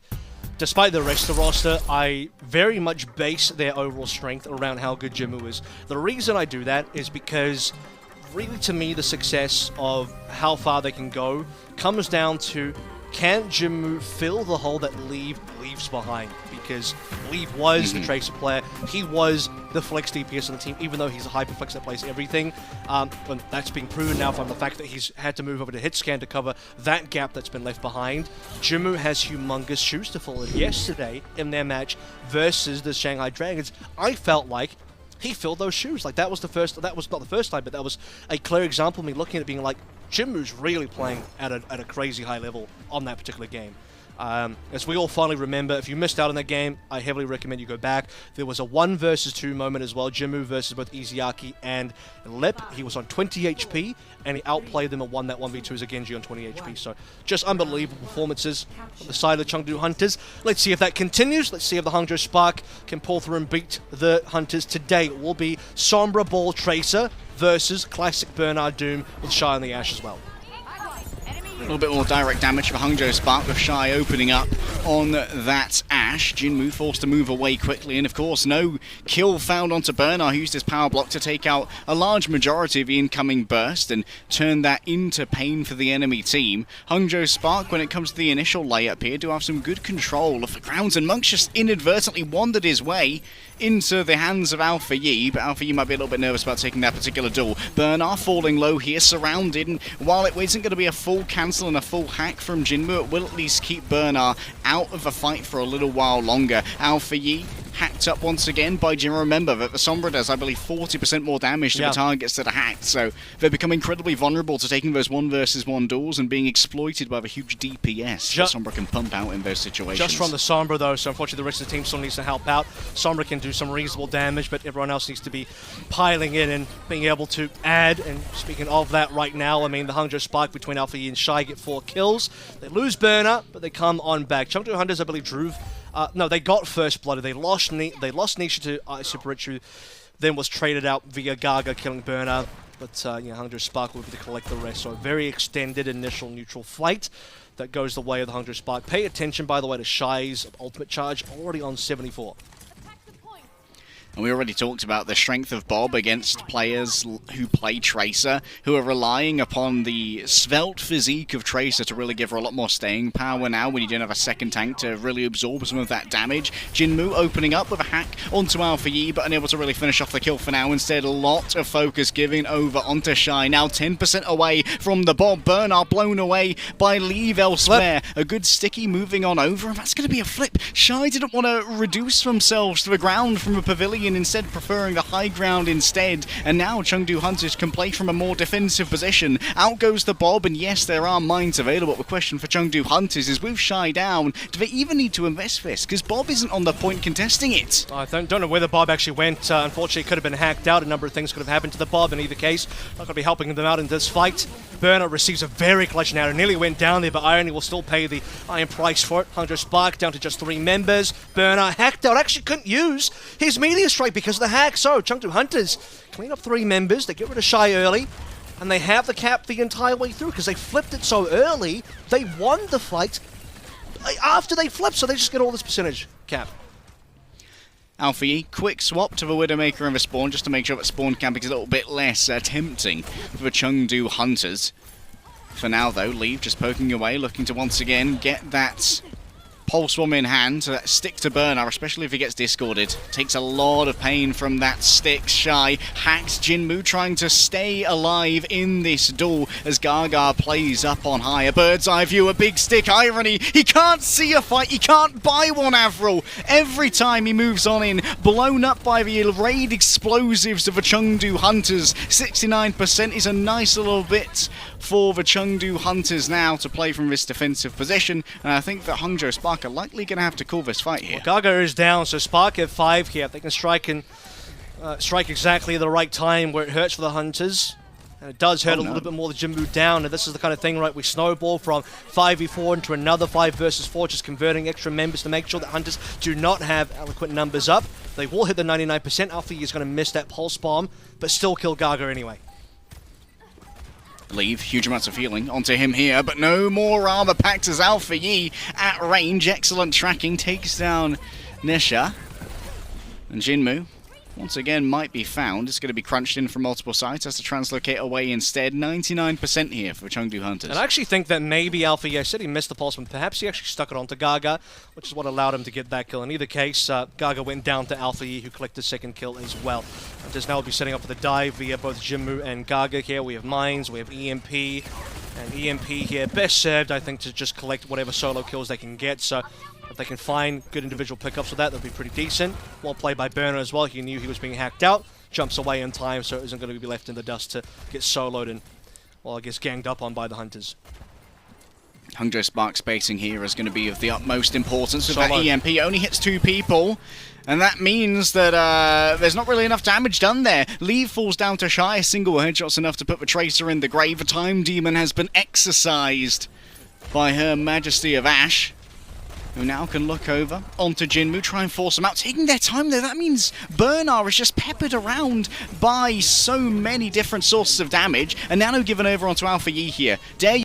despite the rest of the roster, I very much base their overall strength around how good Jinmu is. The reason I do that is because really, to me, the success of how far they can go comes down to, can Jinmu fill the hole that Leave leaves behind? Because Leave was the Tracer player. He was the flex DPS on the team, even though he's a hyper flex that plays everything. But that's being proven now from the fact that he's had to move over to Hitscan to cover that gap that's been left behind. Jinmu has humongous shoes to fill. And yesterday, in their match versus the Shanghai Dragons, I felt like he filled those shoes. Like, that was not the first time, but that was a clear example of me looking at it being like, Jinmu's really playing at a crazy high level on that particular game. As we all finally remember, if you missed out on that game, I heavily recommend you go back. There was a 1 versus 2 moment as well. Jinmu versus both Iziaki and Lep. He was on 20 HP, and he outplayed them and won that 1v2 as a Genji on 20 HP. So, just unbelievable performances on the side of the Chengdu Hunters. Let's see if that continues. Let's see if the Hangzhou Spark can pull through and beat the Hunters. Today will be Sombra Ball Tracer versus Classic Bernard Doom with Shy on the Ash as well. A little bit more direct damage for Hangzhou Spark with Shy opening up on that Ash. Jinmu forced to move away quickly, and of course no kill found onto Bernard, who used his power block to take out a large majority of the incoming burst and turn that into pain for the enemy team. Hangzhou Spark, when it comes to the initial layup here, do have some good control of the grounds, and Monk's just inadvertently wandered his way into the hands of Alpha Yi, but Alpha Yi might be a little bit nervous about taking that particular duel. Bernard falling low here, surrounded, and while it isn't going to be a full cancel and a full hack from Jinmu, it will at least keep Bernard out of the fight for a little while longer. Alpha Yi hacked up once again by Jinmu. Remember that the Sombra does, I believe, 40% more damage to the targets that are hacked, so they become incredibly vulnerable to taking those 1 versus 1 duels and being exploited by the huge DPS that Sombra can pump out in those situations. Just from the Sombra though, so unfortunately the rest of the team still needs to help out. Sombra can do some reasonable damage, but everyone else needs to be piling in and being able to add. And speaking of that right now, I mean, the Hangzhou Spark between Alpha Yi and Shy get 4 kills. They lose Burner, but they come on back. Chengdu Hunters, I believe, no, they got first blooded. They lost Nisha to Super Rich, who then was traded out via Gaga, killing Burner. But Hangzhou Spark will be able to collect the rest. So a very extended initial neutral fight that goes the way of the Hangzhou Spark. Pay attention, by the way, to Shy's ultimate charge, already on 74. And we already talked about the strength of Bob against players who play Tracer, who are relying upon the svelte physique of Tracer to really give her a lot more staying power now when you don't have a second tank to really absorb some of that damage. Jinmu opening up with a hack onto Alpha Yi, but unable to really finish off the kill for now. Instead, a lot of focus giving over onto Shy. Now 10% away from the Bob. Bernard blown away by Leave elsewhere. A good sticky moving on over, and that's going to be a flip. Shy didn't want to reduce themselves to the ground from a pavilion, instead preferring the high ground instead, and now Chengdu Hunters can play from a more defensive position. Out goes the Bob, and yes, there are mines available. The question for Chengdu Hunters is, with Shy down, do they even need to invest this? Because Bob isn't on the point contesting it. I don't know where the Bob actually went. Unfortunately, it could have been hacked out. A number of things could have happened to the Bob in either case. Not going to be helping them out in this fight. Burner receives a very clutch now. Nearly went down there, but Irony will still pay the iron price for it. Hangzhou Spark down to just 3 members. Burner hacked out. Actually couldn't use his media strike because of the hack. So Chengdu Hunters clean up 3 members. They get rid of Shy early, and they have the cap the entire way through because they flipped it so early. They won the fight after they flipped, so they just get all this percentage cap. Alpha Yi, quick swap to the Widowmaker and the Spawn just to make sure that Spawn camping is a little bit less tempting for the Chengdu Hunters. For now though, Leave just poking away, looking to once again get that Pulse Bomb in hand to stick to Bernard, especially if he gets discorded. Takes a lot of pain from that stick. Shy hacks Jinmu, trying to stay alive in this duel as Gaga plays up on high. A bird's eye view, a big stick. Irony, he can't see a fight, he can't buy one, Avril. Every time he moves on in, blown up by the raid explosives of the Chengdu Hunters. 69% is a nice little bit for the Chengdu Hunters now to play from this defensive position, and I think that Hangzhou Spark are likely going to have to call this fight here. Well, Gaga is down, so Spark at 5 here. They can strike exactly at the right time where it hurts for the Hunters. And it does hurt a little bit more the Jinmu down, and this is the kind of thing, right, we snowball from 5v4 into another 5 versus 4, just converting extra members to make sure that Hunters do not have eloquent numbers up. They will hit the 99%. Alpha Yi is going to miss that pulse bomb, but still kill Gaga anyway. Leave, huge amounts of healing onto him here, but no more armor packed as Alpha Yi at range. Excellent tracking, takes down Nisha. And Jinmu once again might be found. It's going to be crunched in from multiple sides, has to translocate away instead. 99% here for Chengdu Hunters. And I actually think that maybe Alpha, I said he missed the pulse, but perhaps he actually stuck it onto Gaga, which is what allowed him to get that kill. In either case, Gaga went down to Alpha Yi, who collected the second kill as well. Hunters now will be setting up for the dive via both Jinmu and Gaga here. We have Mines, we have EMP, and EMP here best served, I think, to just collect whatever solo kills they can get. So if they can find good individual pickups with that, that'll be pretty decent. Well played by Burner as well. He knew he was being hacked out. Jumps away in time, so it isn't going to be left in the dust to get soloed and, well, I guess ganged up on by the Hunters. Hangzhou Spark spacing here is going to be of the utmost importance. With that EMP only hits 2 people, and that means that there's not really enough damage done there. Lee falls down to Shy. A single headshot's enough to put the Tracer in the grave. A Time Demon has been exercised by Her Majesty of Ash, who now can look over onto Jinmu, try and force them out. Taking their time there, that means Bernard is just peppered around by so many different sources of damage, and Nano given over onto Alpha Yi here. Dare